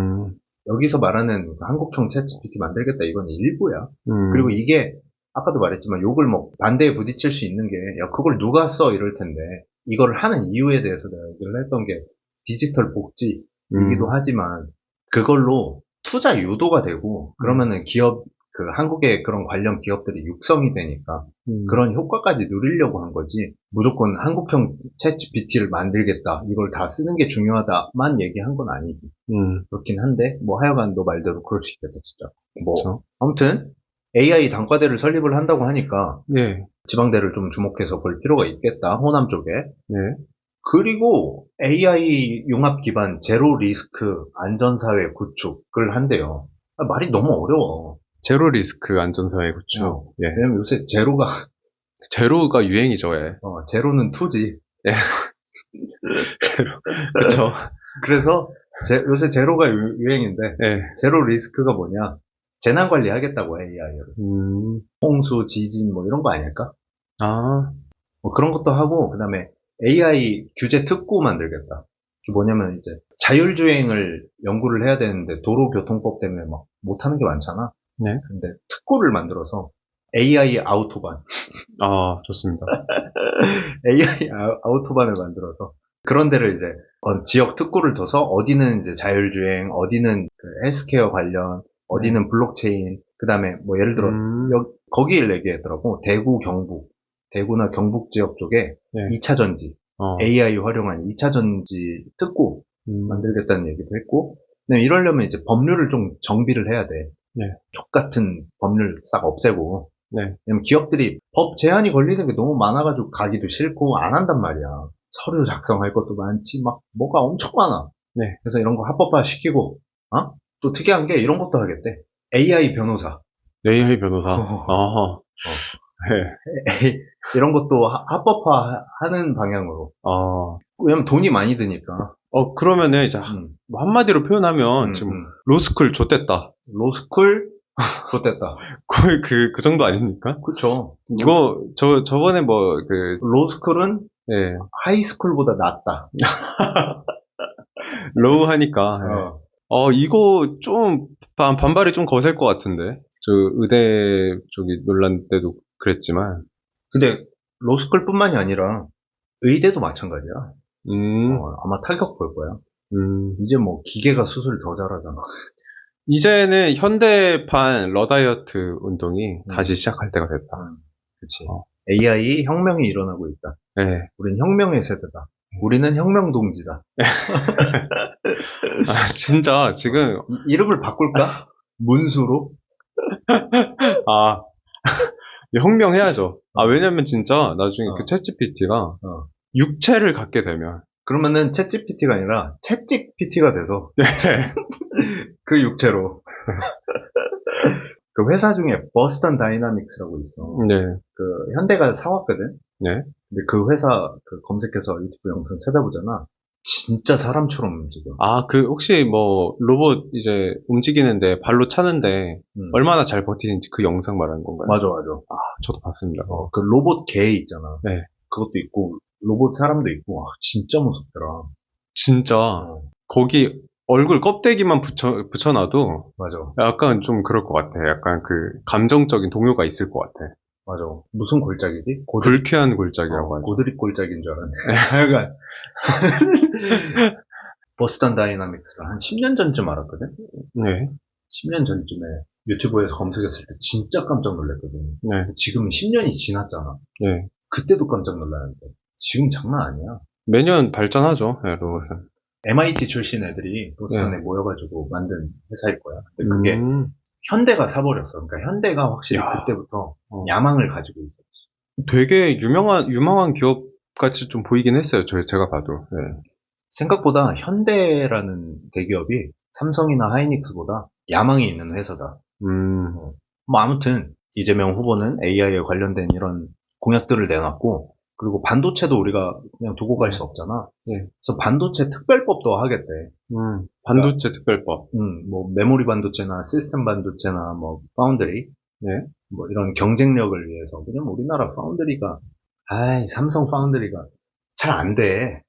C: 여기서 말하는 그 한국형 챗GPT 만들겠다 이건 일부야. 그리고 이게 아까도 말했지만 욕을 반대에 부딪힐 수 있는 게, 야, 그걸 누가 써? 이럴 텐데, 이거를 하는 이유에 대해서 내가 얘기를 했던 게 디지털 복지이기도 하지만, 그걸로 투자 유도가 되고, 그러면은 그 한국의 그런 관련 기업들이 육성이 되니까, 그런 효과까지 누리려고 한 거지, 무조건 한국형 챗GPT를 만들겠다, 이걸 다 쓰는 게 중요하다만 얘기한 건 아니지. 그렇긴 한데, 뭐 하여간 너 말대로 그럴 수 있겠다, 진짜. 뭐,
B: 그쵸.
C: 아무튼, AI 단과대를 설립을 한다고 하니까
B: 예.
C: 지방대를 좀 주목해서 볼 필요가 있겠다. 호남 쪽에.
B: 예.
C: 그리고 AI 융합 기반 제로 리스크 안전사회 구축을 한대요. 아, 말이 너무 어려워.
B: 제로 리스크 안전사회 구축. 예.
C: 왜냐면 요새 제로가
B: 제로가 유행이죠, 예.
C: 제로는 투지.
B: 예. 그쵸.
C: 그래서 요새 제로가 유행인데
B: 예.
C: 제로 리스크가 뭐냐? 재난 관리 하겠다고 AI를. 홍수, 지진 뭐 이런 거 아닐까?
B: 아,
C: 뭐 그런 것도 하고, 그 다음에 AI 규제 특구 만들겠다. 그게 뭐냐면 이제 자율주행을 연구를 해야 되는데 도로교통법 때문에 막 못하는 게 많잖아.
B: 네.
C: 근데 특구를 만들어서 AI 아우토반.
B: 아, 좋습니다.
C: AI 아우토반을 만들어서 그런 데를 이제 지역 특구를 둬서 어디는 이제 자율주행, 어디는 그 헬스케어 관련, 어디는 블록체인, 그 다음에 뭐 예를 들어 거기를 얘기했더라고. 대구, 경북. 대구나 경북 지역 쪽에
B: 네.
C: 2차 전지, AI 활용한 2차 전지 특구 만들겠다는 얘기도 했고, 근데 이러려면 이제 법률을 좀 정비를 해야 돼.
B: 네.
C: 족같은 법률 싹 없애고.
B: 네.
C: 왜냐면 기업들이 법 제한이 걸리는 게 너무 많아가지고 가기도 싫고 안 한단 말이야. 서류 작성할 것도 많지, 막 뭐가 엄청 많아.
B: 네.
C: 그래서 이런 거 합법화 시키고, 또 특이한 게 이런 것도 하겠대. AI 변호사.
B: AI 변호사. 아하. 네.
C: 이런 것도 합법화하는 방향으로. 왜냐면 돈이 많이 드니까.
B: 그러면은 이제 뭐 한마디로 표현하면 지금 로스쿨 좆됐다.
C: 로스쿨 좆됐다.
B: 거의 그 정도 아닙니까?
C: 그쵸.
B: 이거 저번에 뭐
C: 로스쿨은
B: 예.
C: 하이스쿨보다 낫다.
B: 로우 하니까. 이거 좀 반발이 좀 거셀 것 같은데. 저 의대 쪽이 논란 때도 그랬지만.
C: 근데 로스쿨뿐만이 아니라 의대도 마찬가지야. 아마 타격 볼 거야. 이제 뭐 기계가 수술 더 잘하잖아.
B: 이제는 현대판 러다이어트 운동이 다시 시작할 때가 됐다.
C: 그치. AI 혁명이 일어나고 있다.
B: 네.
C: 우린 혁명의 세대다. 우리는 혁명동지다.
B: 아, 진짜 지금
C: 이름을 바꿀까? 문수로?
B: 혁명해야죠. 왜냐면 진짜 나중에 그 챗GPT가 육체를 갖게 되면
C: 그러면은 챗GPT가 아니라 챗GPT가 돼서 그 육체로 그 회사 중에 버스턴 다이나믹스라고 있어.
B: 네.
C: 그 현대가 사왔거든.
B: 네.
C: 근데 그 회사 그 검색해서 유튜브 영상 찾아보잖아. 진짜 사람처럼 움직여.
B: 그 혹시 뭐 로봇 이제 움직이는데 발로 차는데 얼마나 잘 버티는지 그 영상 말하는 건가요?
C: 맞아.
B: 저도 봤습니다.
C: 그 로봇 개 있잖아.
B: 네.
C: 그것도 있고 로봇 사람도 있고 진짜 무섭더라.
B: 진짜 거기 얼굴 껍데기만 붙여놔도
C: 맞아.
B: 약간 좀 그럴 것 같아. 약간 그 감정적인 동요가 있을 것 같아.
C: 맞아. 무슨 골짜기지?
B: 불쾌한 골짜기라고 하죠.
C: 고드릭 골짜기인 줄 알았네. 약간 보스턴 다이나믹스를 한 10년 전쯤 알았거든?
B: 네,
C: 10년 전쯤에 유튜브에서 검색했을 때 진짜 깜짝 놀랐거든.
B: 네,
C: 지금은 10년이 지났잖아.
B: 네.
C: 그때도 깜짝 놀랐는데 지금 장난 아니야.
B: 매년 발전하죠, 네, 로봇은.
C: MIT 출신 애들이 보스턴에
B: 네.
C: 모여가지고 만든 회사일 거야. 근데 그게
B: 음,
C: 현대가 사버렸어. 그러니까 현대가 확실히
B: 야.
C: 그때부터
B: 어.
C: 야망을 가지고 있었지.
B: 되게 유명한 기업 같이 좀 보이긴 했어요. 제가 봐도. 네.
C: 생각보다 현대라는 대기업이 삼성이나 하이닉스보다 야망이 있는 회사다.
B: 음,
C: 뭐 아무튼 이재명 후보는 AI에 관련된 이런 공약들을 내놨고 그리고 반도체도 우리가 그냥 두고 갈 수 없잖아.
B: 예.
C: 그래서 반도체 특별법도 하겠대.
B: 반도체 특별법.
C: 뭐 메모리 반도체나 시스템 반도체나 뭐 파운드리
B: 네.
C: 뭐 이런 경쟁력을 위해서 왜냐면 우리나라 파운드리가 삼성 파운드리가 잘 안 돼.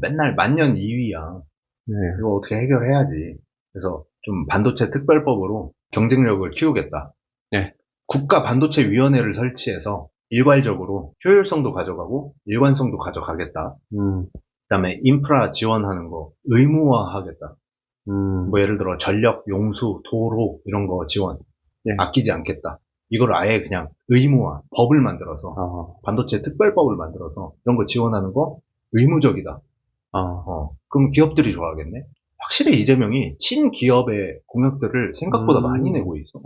C: 맨날 만년 2위야.
B: 네.
C: 이거 어떻게 해결해야지. 그래서 좀 반도체 특별법으로 경쟁력을 키우겠다.
B: 네.
C: 국가 반도체 위원회를 설치해서 일괄적으로 효율성도 가져가고 일관성도 가져가겠다. 그다음에 인프라 지원하는 거 의무화하겠다. 뭐 예를 들어 전력, 용수, 도로 이런 거 지원
B: 예.
C: 아끼지 않겠다. 이걸 아예 그냥 의무화, 법을 만들어서 반도체 특별법을 만들어서 이런 거 지원하는 거 의무적이다. 그럼 기업들이 좋아하겠네. 확실히 이재명이 친기업의 공약들을 생각보다 많이 내고 있어.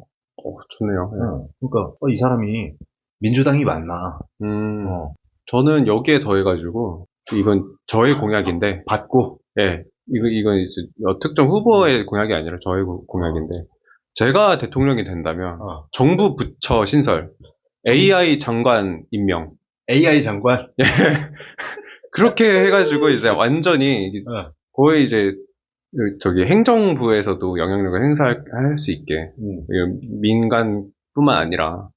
B: 좋네요.
C: 그러니까 이 사람이 민주당이 맞나?
B: 저는 여기에 더해가지고 이건 저의 공약인데
C: 받고
B: 예, 이건 이제 특정 후보의 공약이 아니라 저의 공약인데 제가 대통령이 된다면 정부 부처 신설, AI 장관 임명.
C: AI 장관?
B: 그렇게 해가지고 이제 완전히 거의 이제 저기 행정부에서도 영향력을 행사할 수 있게 민간뿐만 아니라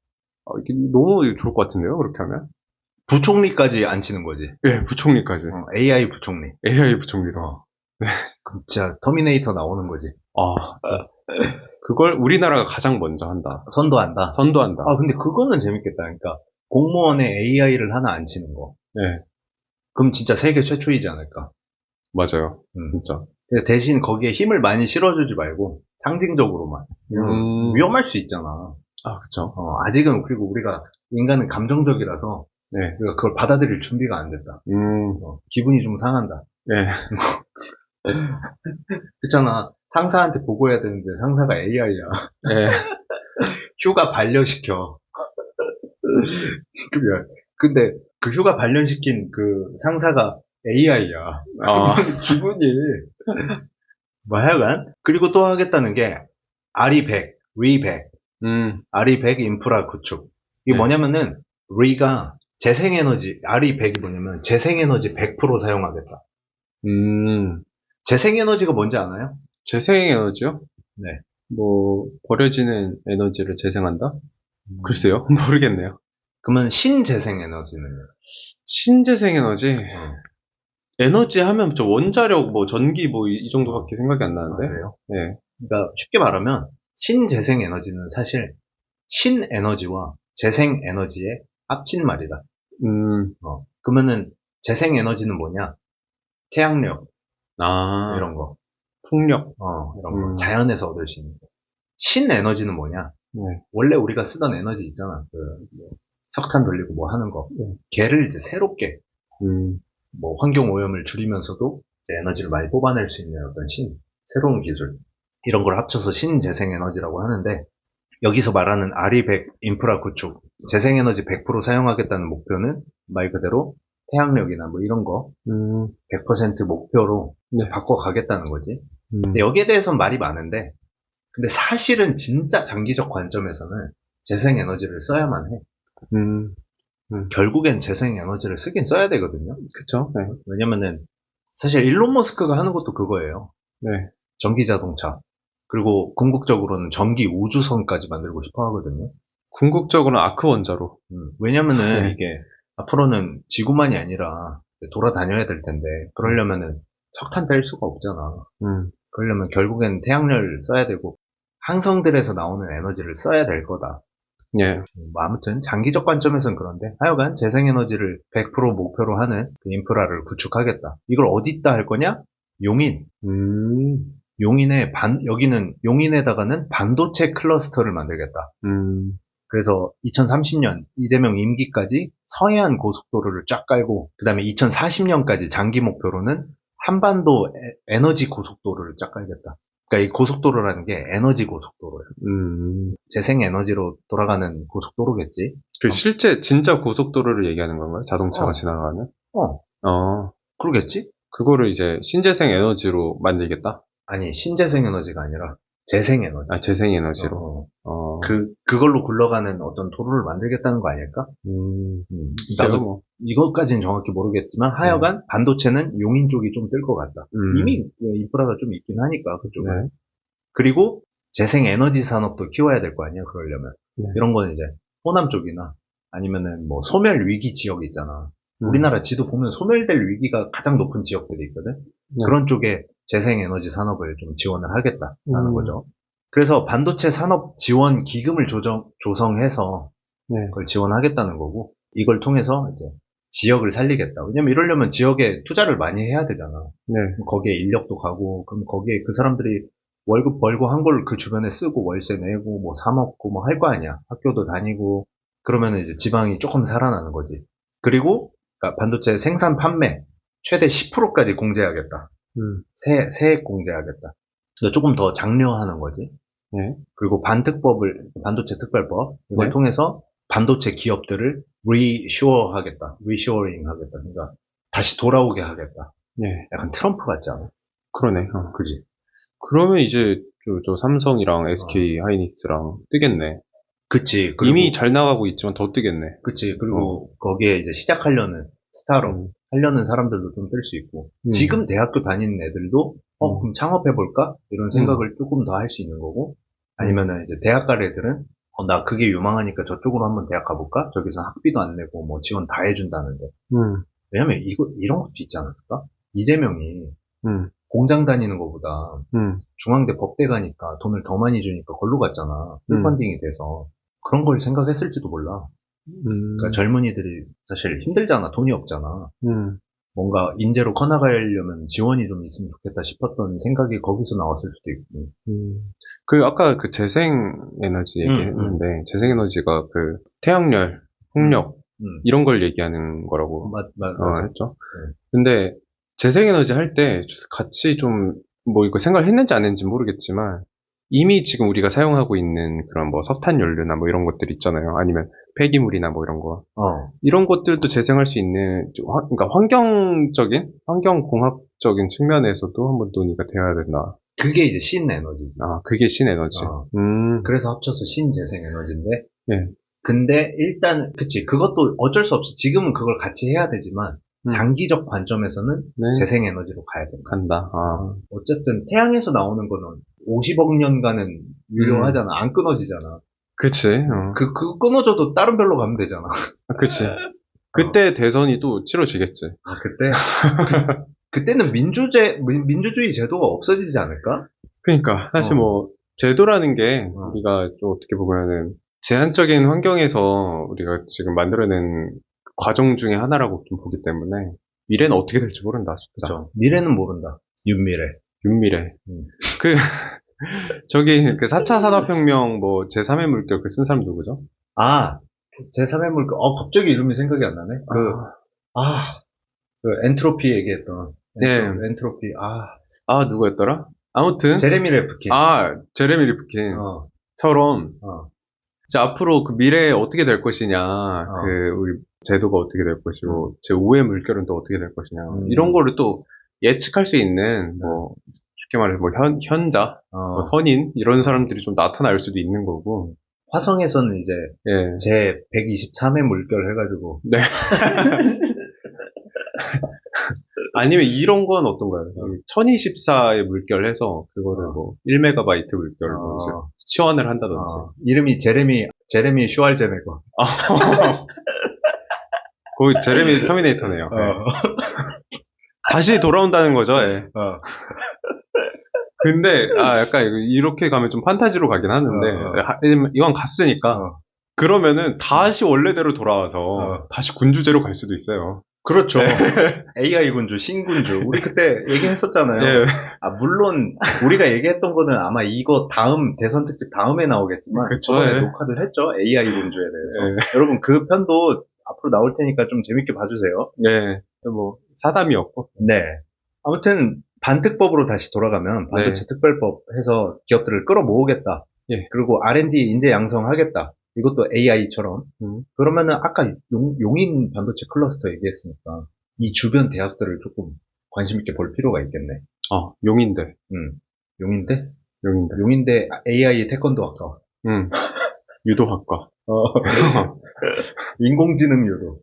B: 이게 너무 좋을 것 같은데요, 그렇게 하면?
C: 부총리까지 앉히는 거지.
B: 예, 부총리까지.
C: AI 부총리.
B: AI 부총리로. 네.
C: 그럼 진짜 터미네이터 나오는 거지.
B: 그걸 우리나라가 가장 먼저 한다.
C: 선도한다. 근데 그거는 재밌겠다. 그러니까 공무원에 AI를 하나 앉히는 거.
B: 네.
C: 그럼 진짜 세계 최초이지 않을까?
B: 맞아요. 진짜.
C: 대신 거기에 힘을 많이 실어주지 말고 상징적으로만. 위험할 수 있잖아.
B: 그쵸.
C: 아직은 그리고 우리가 인간은 감정적이라서
B: 네.
C: 우리가 그걸 받아들일 준비가 안 됐다. 기분이 좀 상한다.
B: 네.
C: 그렇잖아. 상사한테 보고해야 되는데 상사가 AI야.
B: 네.
C: 휴가 반려시켜. 근데 그 휴가 반려시킨 그 상사가 AI야. 기분이 뭐 하여간 그리고 또 하겠다는 게 RE100, RE100, RE100 인프라 구축. 이게 뭐냐면은 RE가 재생에너지, RE100이 뭐냐면 재생에너지 100% 사용하겠다. 재생에너지가 뭔지 아나요?
B: 재생에너지요?
C: 네.
B: 뭐 버려지는 에너지를 재생한다? 글쎄요, 모르겠네요.
C: 그러면 신재생에너지는요?
B: 신재생에너지? 에너지 하면 저 원자력, 뭐 전기 뭐 이 정도밖에 생각이 안 나는데.
C: 그래요?
B: 네.
C: 그러니까 쉽게 말하면 신재생에너지는 사실 신에너지와 재생에너지의 합친 말이다. 그러면은 재생에너지는 뭐냐? 태양력, 이런 거.
B: 풍력,
C: 이런 거. 자연에서 얻을 수 있는 거. 신에너지는 뭐냐? 원래 우리가 쓰던 에너지 있잖아. 뭐 석탄 돌리고 뭐 하는 거. 걔를 이제 새롭게, 뭐 환경 오염을 줄이면서도 이제 에너지를 많이 뽑아낼 수 있는 어떤 새로운 기술. 이런 걸 합쳐서 신재생에너지라고 하는데, 여기서 말하는 RE100 인프라 구축, 재생에너지 100% 사용하겠다는 목표는 말 그대로 태양력이나 뭐 이런 거 100% 목표로 바꿔가겠다는 거지. 근데 여기에 대해서는 말이 많은데, 근데 사실은 진짜 장기적 관점에서는 재생에너지를 써야만 해. 결국엔 재생에너지를 쓰긴 써야 되거든요.
B: 그쵸. 네.
C: 왜냐면은 사실 일론 머스크가 하는 것도 그거예요.
B: 네.
C: 전기자동차. 그리고 궁극적으로는 전기 우주선까지 만들고 싶어 하거든요.
B: 궁극적으로는 아크 원자로.
C: 왜냐면은 이게 앞으로는 지구만이 아니라 돌아다녀야 될 텐데, 그러려면은 석탄 뺄 수가 없잖아.
B: 음,
C: 그러려면 결국엔 태양열 써야 되고 항성들에서 나오는 에너지를 써야 될 거다.
B: 예,
C: 뭐 아무튼 장기적 관점에서는 그런데 하여간 재생에너지를 100% 목표로 하는 그 인프라를 구축하겠다. 이걸 어디다 할 거냐? 용인.
B: 음,
C: 여기는 용인에다가는 반도체 클러스터를 만들겠다. 그래서 2030년 이재명 임기까지 서해안 고속도로를 쫙 깔고 그 다음에 2040년까지 장기 목표로는 한반도 에너지 고속도로를 쫙 깔겠다. 그러니까 이 고속도로라는 게 에너지 고속도로예요. 재생에너지로 돌아가는 고속도로겠지.
B: 그 실제 진짜 고속도로를 얘기하는 건가요? 자동차가
C: 어.
B: 지나가는?
C: 어, 그러겠지?
B: 그거를 이제 신재생 에너지로 만들겠다?
C: 아니, 신재생에너지가 아니라 재생에너지.
B: 아, 재생 에너지로.
C: 그걸로 굴러가는 어떤 도로를 만들겠다는 거 아닐까?
B: 글쎄요,
C: 나도
B: 뭐.
C: 이것까지는 정확히 모르겠지만 하여간 반도체는 용인 쪽이 좀 뜰 것 같다. 이미 인프라가 좀 있긴 하니까 그쪽에.
B: 네.
C: 그리고 재생에너지 산업도 키워야 될 거 아니야, 그러려면.
B: 네.
C: 이런 거는 이제 호남 쪽이나 아니면은 뭐 소멸 위기 지역 있잖아. 우리나라 지도 보면 소멸될 위기가 가장 높은 지역들이 있거든.
B: 네.
C: 그런 쪽에 재생에너지 산업을 좀 지원을 하겠다라는 거죠. 그래서 반도체 산업 지원 기금을 조성해서
B: 네.
C: 그걸 지원하겠다는 거고, 이걸 통해서 이제 지역을 살리겠다. 왜냐면 이러려면 지역에 투자를 많이 해야 되잖아.
B: 네.
C: 거기에 인력도 가고, 그럼 거기에 그 사람들이 월급 벌고 한 걸 그 주변에 쓰고 월세 내고 뭐 사 먹고 뭐 할 거 아니야. 학교도 다니고, 그러면 이제 지방이 조금 살아나는 거지. 그리고 그러니까 반도체 생산 판매 최대 10%까지 공제하겠다. 세액 공제하겠다. 그러니까 조금 더 장려하는 거지.
B: 네.
C: 그리고 반도체 특별법, 이걸
B: 네.
C: 통해서 반도체 기업들을 리쇼어링 하겠다. 그러니까 다시 돌아오게 하겠다.
B: 네.
C: 약간 트럼프 같지 않아?
B: 그러네.
C: 그지?
B: 그러면 이제 저 삼성이랑 SK 하이닉스랑 뜨겠네.
C: 그치.
B: 이미 잘 나가고 있지만 더 뜨겠네.
C: 그치. 그리고 거기에 이제 시작하려는 스타로 하려는 사람들도 좀 뜰 수 있고, 지금 대학교 다니는 애들도 그럼 창업해볼까? 이런 생각을 조금 더 할 수 있는 거고, 아니면은 이제 대학 갈 애들은 나 그게 유망하니까 저쪽으로 한번 대학 가볼까? 저기서 학비도 안 내고 뭐 지원 다 해준다는데. 왜냐면 이런 것도 있지 않았을까? 이재명이 공장 다니는 것보다 중앙대 법대 가니까 돈을 더 많이 주니까 걸로 갔잖아. 풀펀딩이 돼서. 그런 걸 생각했을지도 몰라. 그러니까 젊은이들이 사실 힘들잖아. 돈이 없잖아. 뭔가 인재로 커나가려면 지원이 좀 있으면 좋겠다 싶었던 생각이 거기서 나왔을 수도 있고.
B: 아까 그 재생에너지 얘기했는데, 재생에너지가 그 태양열, 풍력, 이런 걸 얘기하는 거라고
C: 맞아.
B: 했죠. 근데 재생에너지 할 때 같이 좀, 뭐 이거 생각을 했는지 안 했는지 모르겠지만, 이미 지금 우리가 사용하고 있는 그런 뭐 석탄 연료나 뭐 이런 것들 있잖아요. 아니면 폐기물이나 뭐 이런 거. 이런 것들도 재생할 수 있는, 그러니까 환경공학적인 측면에서도 한번 논의가 돼야 된다.
C: 그게 이제 신에너지.
B: 그게 신에너지.
C: 그래서 합쳐서 신재생에너지인데.
B: 네.
C: 근데 일단, 그치. 그것도 어쩔 수 없이 지금은 그걸 같이 해야 되지만, 장기적 관점에서는 재생에너지로 가야 된다.
B: 간다.
C: 어쨌든 태양에서 나오는 거는 50억 년간은 유효하잖아. 안 끊어지잖아.
B: 그치.
C: 그 끊어져도 다른 별로 가면 되잖아.
B: 그치. 그때 대선이 또 치러지겠지.
C: 그때? 그때는 민주주의 제도가 없어지지 않을까?
B: 그러니까 사실 뭐 제도라는 게 우리가 좀 어떻게 보면은 제한적인 환경에서 우리가 지금 만들어낸 과정 중에 하나라고 좀 보기 때문에 미래는 어떻게 될지 모른다.
C: 그렇죠. 미래는 모른다.
B: 윤미래. 저기 그 4차 산업혁명 뭐 제3의 물결 그 쓴 사람 누구죠?
C: 제3의 물결. 갑자기 이름이 생각이 안 나네. 그 엔트로피 얘기했던. 엔트로피.
B: 누구였더라? 아무튼
C: 제레미 레프킨.
B: 제레미 리프킨. 처럼 이제 앞으로 그 미래에 어떻게 될 것이냐, 우리 제도가 어떻게 될 것이고, 제5의 물결은 또 어떻게 될 것이냐, 이런 거를 또 예측할 수 있는, 뭐, 쉽게 말해서 뭐, 현자, 뭐 선인, 이런 사람들이 좀 나타날 수도 있는 거고.
C: 화성에서는 이제, 제 123의 물결 해가지고.
B: 네. 아니면 이런 건 어떤가요? 1024의 물결 해서, 그거를 뭐, 1메가바이트 물결을 뭐 치환을 한다든지.
C: 이름이 제레미 슈왈제네거.
B: 거의 제레미 터미네이터네요. 다시 돌아온다는 거죠. 예.
C: 어.
B: 근데 약간 이렇게 가면 좀 판타지로 가긴 하는데 이왕 갔으니까
C: 어.
B: 그러면은 다시 원래대로 돌아와서
C: 어.
B: 다시 군주제로 갈 수도 있어요.
C: 그렇죠. AI 군주, 신군주. 우리 그때 얘기했었잖아요.
B: 예.
C: 물론 우리가 얘기했던 거는 아마 이거 다음 대선 특집 다음에 나오겠지만
B: 그쵸,
C: 저번에
B: 예.
C: 녹화를 했죠. AI 군주에 대해서.
B: 예.
C: 여러분 그 편도 앞으로 나올 테니까 좀 재밌게 봐주세요.
B: 네. 뭐 사담이었고.
C: 네. 아무튼 반특법으로 다시 돌아가면 반도체 특별법 해서 기업들을 끌어모으겠다.
B: 예.
C: 그리고 R&D 인재 양성하겠다. 이것도 AI처럼. 그러면은 아까 용인 반도체 클러스터 얘기했으니까 이 주변 대학들을 조금 관심 있게 볼 필요가 있겠네.
B: 용인대.
C: 용인대?
B: 용인대.
C: 용인대 AI 태권도 학과.
B: 유도학과.
C: 인공지능 유도.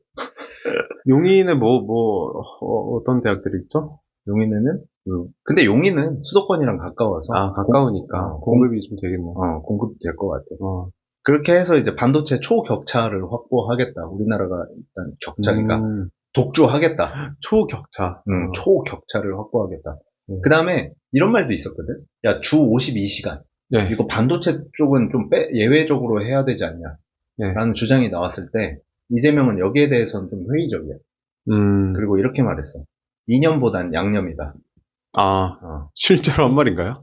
B: 용인에 어떤 대학들이 있죠?
C: 용인에는 근데 용인은 수도권이랑 가까워서
B: 가까우니까 공급이 좀 되겠네.
C: 공급이 될 것 같아. 그렇게 해서 이제 반도체 초격차를 확보하겠다. 우리나라가 일단 격차니까 독주하겠다.
B: 초격차.
C: 초격차를 확보하겠다. 그 다음에 이런 말도 있었거든. 야, 주 52시간.
B: 네.
C: 이거 반도체 쪽은 좀 예외적으로 해야 되지 않냐.
B: 네.
C: 라는 주장이 나왔을 때 이재명은 여기에 대해서는 좀 회의적이야. 그리고 이렇게 말했어. 이념보단 양념이다.
B: 실제로 한 말인가요?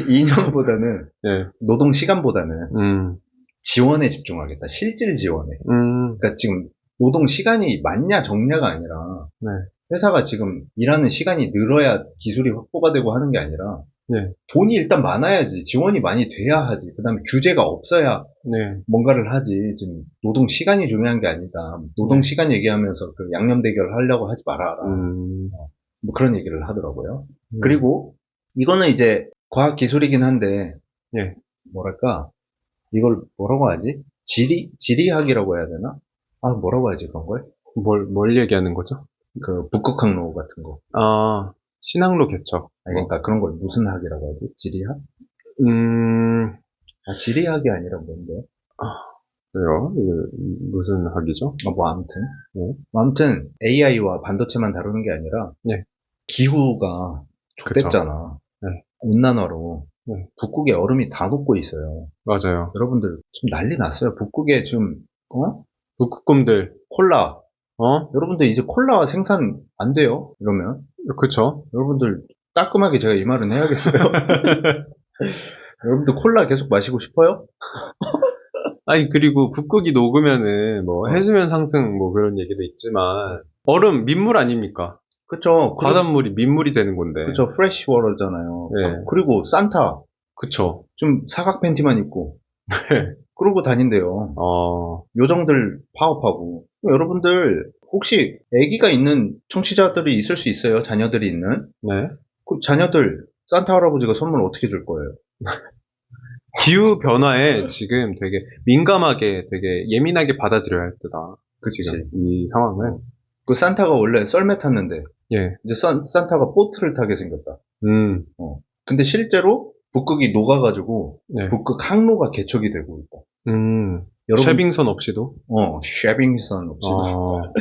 C: 이념보다는
B: 네.
C: 노동 시간보다는 지원에 집중하겠다. 실질 지원에. 그러니까 지금 노동 시간이 많냐 적냐가 아니라
B: 네.
C: 회사가 지금 일하는 시간이 늘어야 기술이 확보가 되고 하는 게 아니라
B: 네.
C: 돈이 일단 많아야지 지원이 많이 돼야 하지. 그다음에 규제가 없어야
B: 네.
C: 뭔가를 하지. 지금 노동 시간이 중요한 게 아니다. 노동 시간 얘기하면서 그 양념 대결 하려고 하지 말아라. 뭐 그런 얘기를 하더라고요. 그리고 이거는 이제 과학 기술이긴 한데
B: 예.
C: 뭐랄까 이걸 뭐라고 하지? 지리학이라고 해야 되나? 뭐라고 하지 그런 걸?
B: 뭘 얘기하는 거죠?
C: 그 북극 항로 같은 거.
B: 신항로 개척.
C: 그러니까 그런 걸 무슨 학이라고 하지? 지리학? 지리학이 아니라 뭔데?
B: 그래요? 무슨 학이죠?
C: 뭐 아무튼 AI와 반도체만 다루는 게 아니라 기후가 좆됐잖아. 온난화로 북극의 얼음이 다 녹고 있어요.
B: 맞아요.
C: 여러분들 지금 난리 났어요. 북극에 지금
B: 북극곰들
C: 콜라 여러분들 이제 콜라 생산 안 돼요. 이러면
B: 그쵸.
C: 여러분들 따끔하게 제가 이 말은 해야겠어요. 여러분들 콜라 계속 마시고 싶어요?
B: 그리고 북극이 녹으면은 해수면 상승 그런 얘기도 있지만 얼음 민물 아닙니까?
C: 그쵸.
B: 바닷물이 민물이 되는 건데.
C: 그쵸. 프레시 워터잖아요.
B: 네.
C: 그리고 산타.
B: 그쵸.
C: 좀 사각 팬티만 입고. 그러고 다닌대요. 요정들 파업하고. 여러분들 혹시 아기가 있는 청취자들이 있을 수 있어요. 자녀들이 있는.
B: 네.
C: 그 자녀들 산타 할아버지가 선물 어떻게 줄 거예요?
B: 기후 변화에 지금 되게 민감하게 되게 예민하게 받아들여야 할 때다.
C: 그치.
B: 지금 이 상황은.
C: 그 산타가 원래 썰매 탔는데.
B: 예.
C: 이제 산타가 보트를 타게 생겼다.
B: 근데
C: 실제로 북극이 녹아가지고
B: 네.
C: 북극 항로가 개척이 되고 있다.
B: 여러분, 쉐빙선 없이도?
C: 쉐빙선 없이도.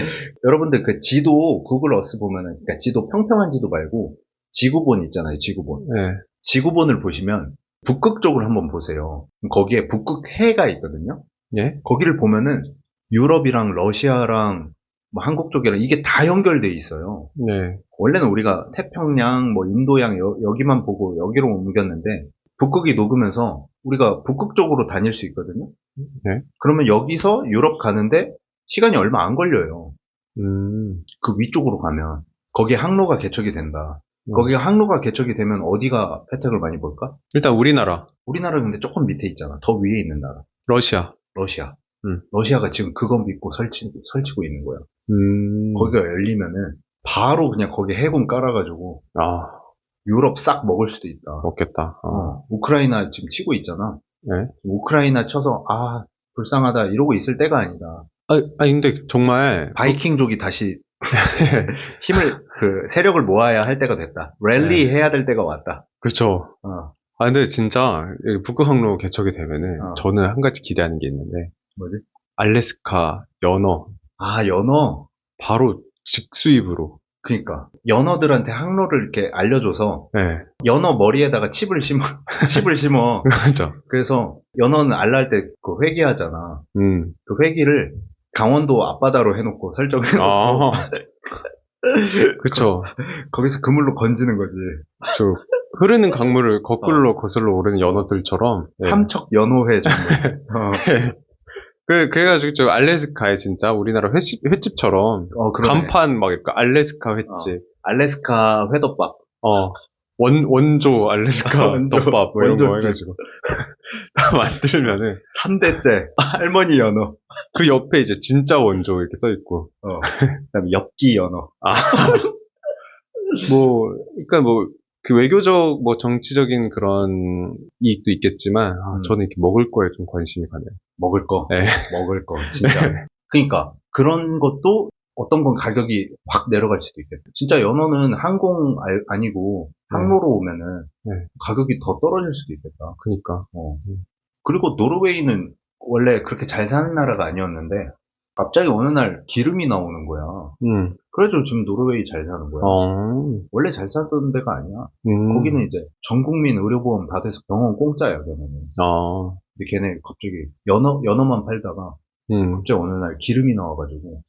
C: 여러분들 그 지도 구글 어스 보면은, 그러니까 지도 평평한 지도 말고 지구본 있잖아요, 지구본.
B: 네.
C: 지구본을 보시면 북극 쪽을 한번 보세요. 거기에 북극해가 있거든요.
B: 예?
C: 거기를 보면은 유럽이랑 러시아랑 한국 쪽이랑 이게 다 연결돼 있어요.
B: 네.
C: 원래는 우리가 태평양, 인도양 여기만 보고 여기로 옮겼는데 북극이 녹으면서 우리가 북극 쪽으로 다닐 수 있거든요.
B: 네.
C: 그러면 여기서 유럽 가는데 시간이 얼마 안 걸려요. 그 위쪽으로 가면 거기에 항로가 개척이 된다. 거기가 항로가 개척이 되면 어디가 혜택을 많이 볼까?
B: 일단 우리나라.
C: 우리나라 근데 조금 밑에 있잖아. 더 위에 있는 나라.
B: 러시아.
C: 러시아가 지금 그거 믿고 설치고 있는 거야. 거기가 열리면은 바로 그냥 거기 해군 깔아가지고 유럽 싹 먹을 수도 있다.
B: 먹겠다.
C: 우크라이나 지금 치고 있잖아.
B: 네.
C: 우크라이나 쳐서 불쌍하다 이러고 있을 때가 아니다.
B: 근데 정말
C: 바이킹족이 다시 세력을 모아야 할 때가 됐다. 랠리 해야 될 때가 왔다.
B: 그쵸. 근데 진짜 북극항로 개척이 되면은 저는 한 가지 기대하는 게 있는데
C: 뭐지?
B: 알래스카 연어.
C: 연어.
B: 바로 직수입으로.
C: 그러니까 연어들한테 항로를 이렇게 알려줘서
B: 네.
C: 연어 머리에다가 칩을 심어. 칩을 심어.
B: 그죠.
C: 그래서 연어는 알랄 때 그 회귀하잖아. 그 회귀를 강원도 앞바다로 해놓고 설정해놓고
B: 아, 그쵸.
C: 거기서 그물로 건지는 거지.
B: 저, 흐르는 강물을 거꾸로 거슬러 오르는 연어들처럼. 예.
C: 삼척 연어회 정도.
B: 그래가지고 저 알래스카에 진짜 우리나라 횟집처럼
C: 그러네.
B: 간판 막 이렇게 알래스카 횟집.
C: 알래스카 회덮밥.
B: 원조 알래스카
C: 원조,
B: 덮밥 뭐 이런 거
C: 원조집.
B: 해가지고 다 만들면은
C: 3대째 할머니 연어.
B: 그 옆에 이제 진짜 원조 이렇게 써 있고.
C: 그다음에 엽기 연어.
B: 그러니까 그 외교적 뭐 정치적인 그런 이익도 있겠지만 저는 이렇게 먹을 거에 좀 관심이 가네요.
C: 먹을 거.
B: 네.
C: 먹을 거. 진짜. 그러니까 그런 것도 어떤 건 가격이 확 내려갈 수도 있겠다. 진짜 연어는 항공 아니고 항로로 오면은
B: 네.
C: 가격이 더 떨어질 수도 있겠다.
B: 그니까.
C: 그리고 노르웨이는 원래 그렇게 잘 사는 나라가 아니었는데 갑자기 어느 날 기름이 나오는 거야. 그래서 지금 노르웨이 잘 사는 거야. 원래 잘 살던 데가 아니야. 거기는 이제 전 국민 의료보험 다 돼서 병원 공짜야, 걔네는. 근데 걔네 갑자기 연어만 팔다가 갑자기 어느 날 기름이 나와가지고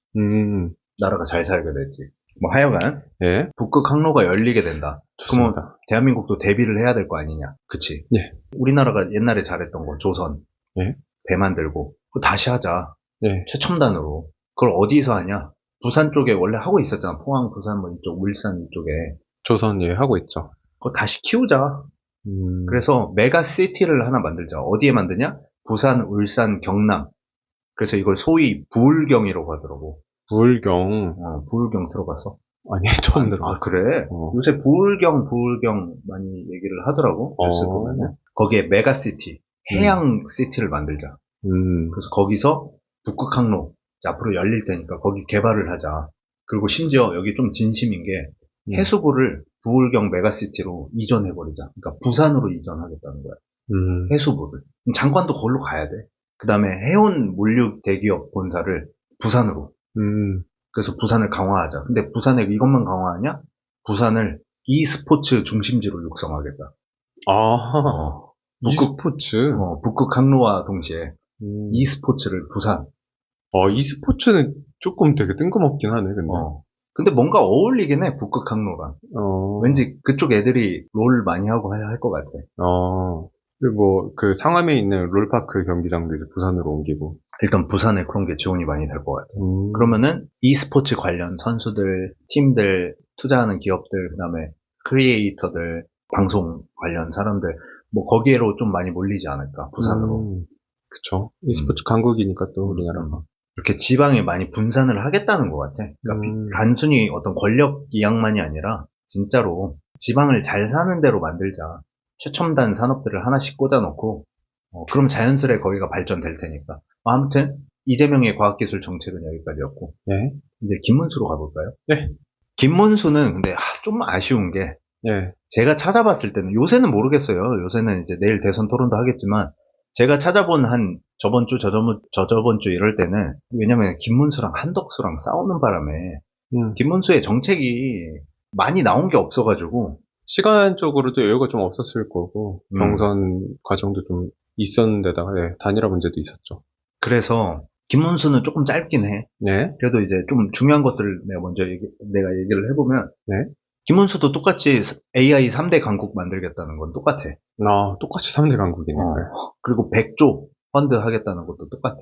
C: 나라가 잘 살게 됐지. 뭐 하여간
B: 예.
C: 북극 항로가 열리게 된다.
B: 좋습니다.
C: 그러면 대한민국도 대비를 해야 될 거 아니냐. 그치?
B: 예.
C: 우리나라가 옛날에 잘했던 거 조선.
B: 예.
C: 배 만들고 그거 다시 하자.
B: 예.
C: 최첨단으로. 그걸 어디서 하냐? 부산 쪽에 원래 하고 있었잖아. 포항, 부산 뭐 이쪽, 울산 이쪽에.
B: 조선 예 하고 있죠.
C: 그거 다시 키우자. 그래서 메가시티를 하나 만들자. 어디에 만드냐? 부산, 울산, 경남. 그래서 이걸 소위 부울경이라고 하더라고.
B: 부울경.
C: 부울경 들어봤어?
B: 아니, 처음 들어.
C: 그래? 요새 부울경 많이 얘기를 하더라고. 뉴스 보면은. 거기에 메가시티, 해양시티를 만들자. 그래서 거기서 북극항로 앞으로 열릴 테니까 거기 개발을 하자. 그리고 심지어 여기 좀 진심인 게 해수부를 부울경 메가시티로 이전해버리자. 그러니까 부산으로 이전하겠다는 거야. 해수부를. 장관도 거기로 가야 돼. 그 다음에 해운 물류 대기업 본사를 부산으로. 그래서 부산을 강화하자. 근데 부산에 이것만 강화하냐? 부산을 e스포츠 중심지로 육성하겠다.
B: e스포츠?
C: 북극 항로와 동시에 e스포츠를 부산.
B: e스포츠는 조금 되게 뜬금없긴 하네, 근데.
C: 근데 뭔가 어울리긴 해, 북극 항로랑. 왠지 그쪽 애들이 롤 많이 하고 할 것 같아.
B: 그리고 그 상암에 있는 롤파크 경기장도 이제 부산으로 옮기고.
C: 일단 부산에 그런 게 지원이 많이 될 것 같아. 그러면은 e스포츠 관련 선수들, 팀들, 투자하는 기업들, 그다음에 크리에이터들, 방송 관련 사람들, 뭐 거기에로 좀 많이 몰리지 않을까, 부산으로.
B: 그쵸. e스포츠 강국이니까 또 우리나라가.
C: 이렇게 지방에 많이 분산을 하겠다는 것 같아. 그러니까 단순히 어떤 권력 이양만이 아니라 진짜로 지방을 잘 사는 대로 만들자. 최첨단 산업들을 하나씩 꽂아놓고 그럼 자연스레 거기가 발전될 테니까. 아무튼 이재명의 과학기술 정책은 여기까지였고
B: 네.
C: 이제 김문수로 가볼까요?
B: 네.
C: 김문수는 근데 좀 아쉬운 게 제가 찾아봤을 때는 요새는 모르겠어요. 요새는 이제 내일 대선 토론도 하겠지만 제가 찾아본 한 저번 주, 저저번 주 이럴 때는 왜냐면 김문수랑 한덕수랑 싸우는 바람에 김문수의 정책이 많이 나온 게 없어가지고
B: 시간적으로도 여유가 좀 없었을 거고 경선 과정도 좀 있었는데다가 단일화 문제도 있었죠.
C: 그래서 김문수는 조금 짧긴 해.
B: 네.
C: 그래도 이제 좀 중요한 것들을 내가 얘기를 해보면
B: 네.
C: 김문수도 똑같이 AI 3대 강국 만들겠다는 건 똑같아.
B: 똑같이 3대 강국이네.
C: 그리고 100조 펀드 하겠다는 것도 똑같아.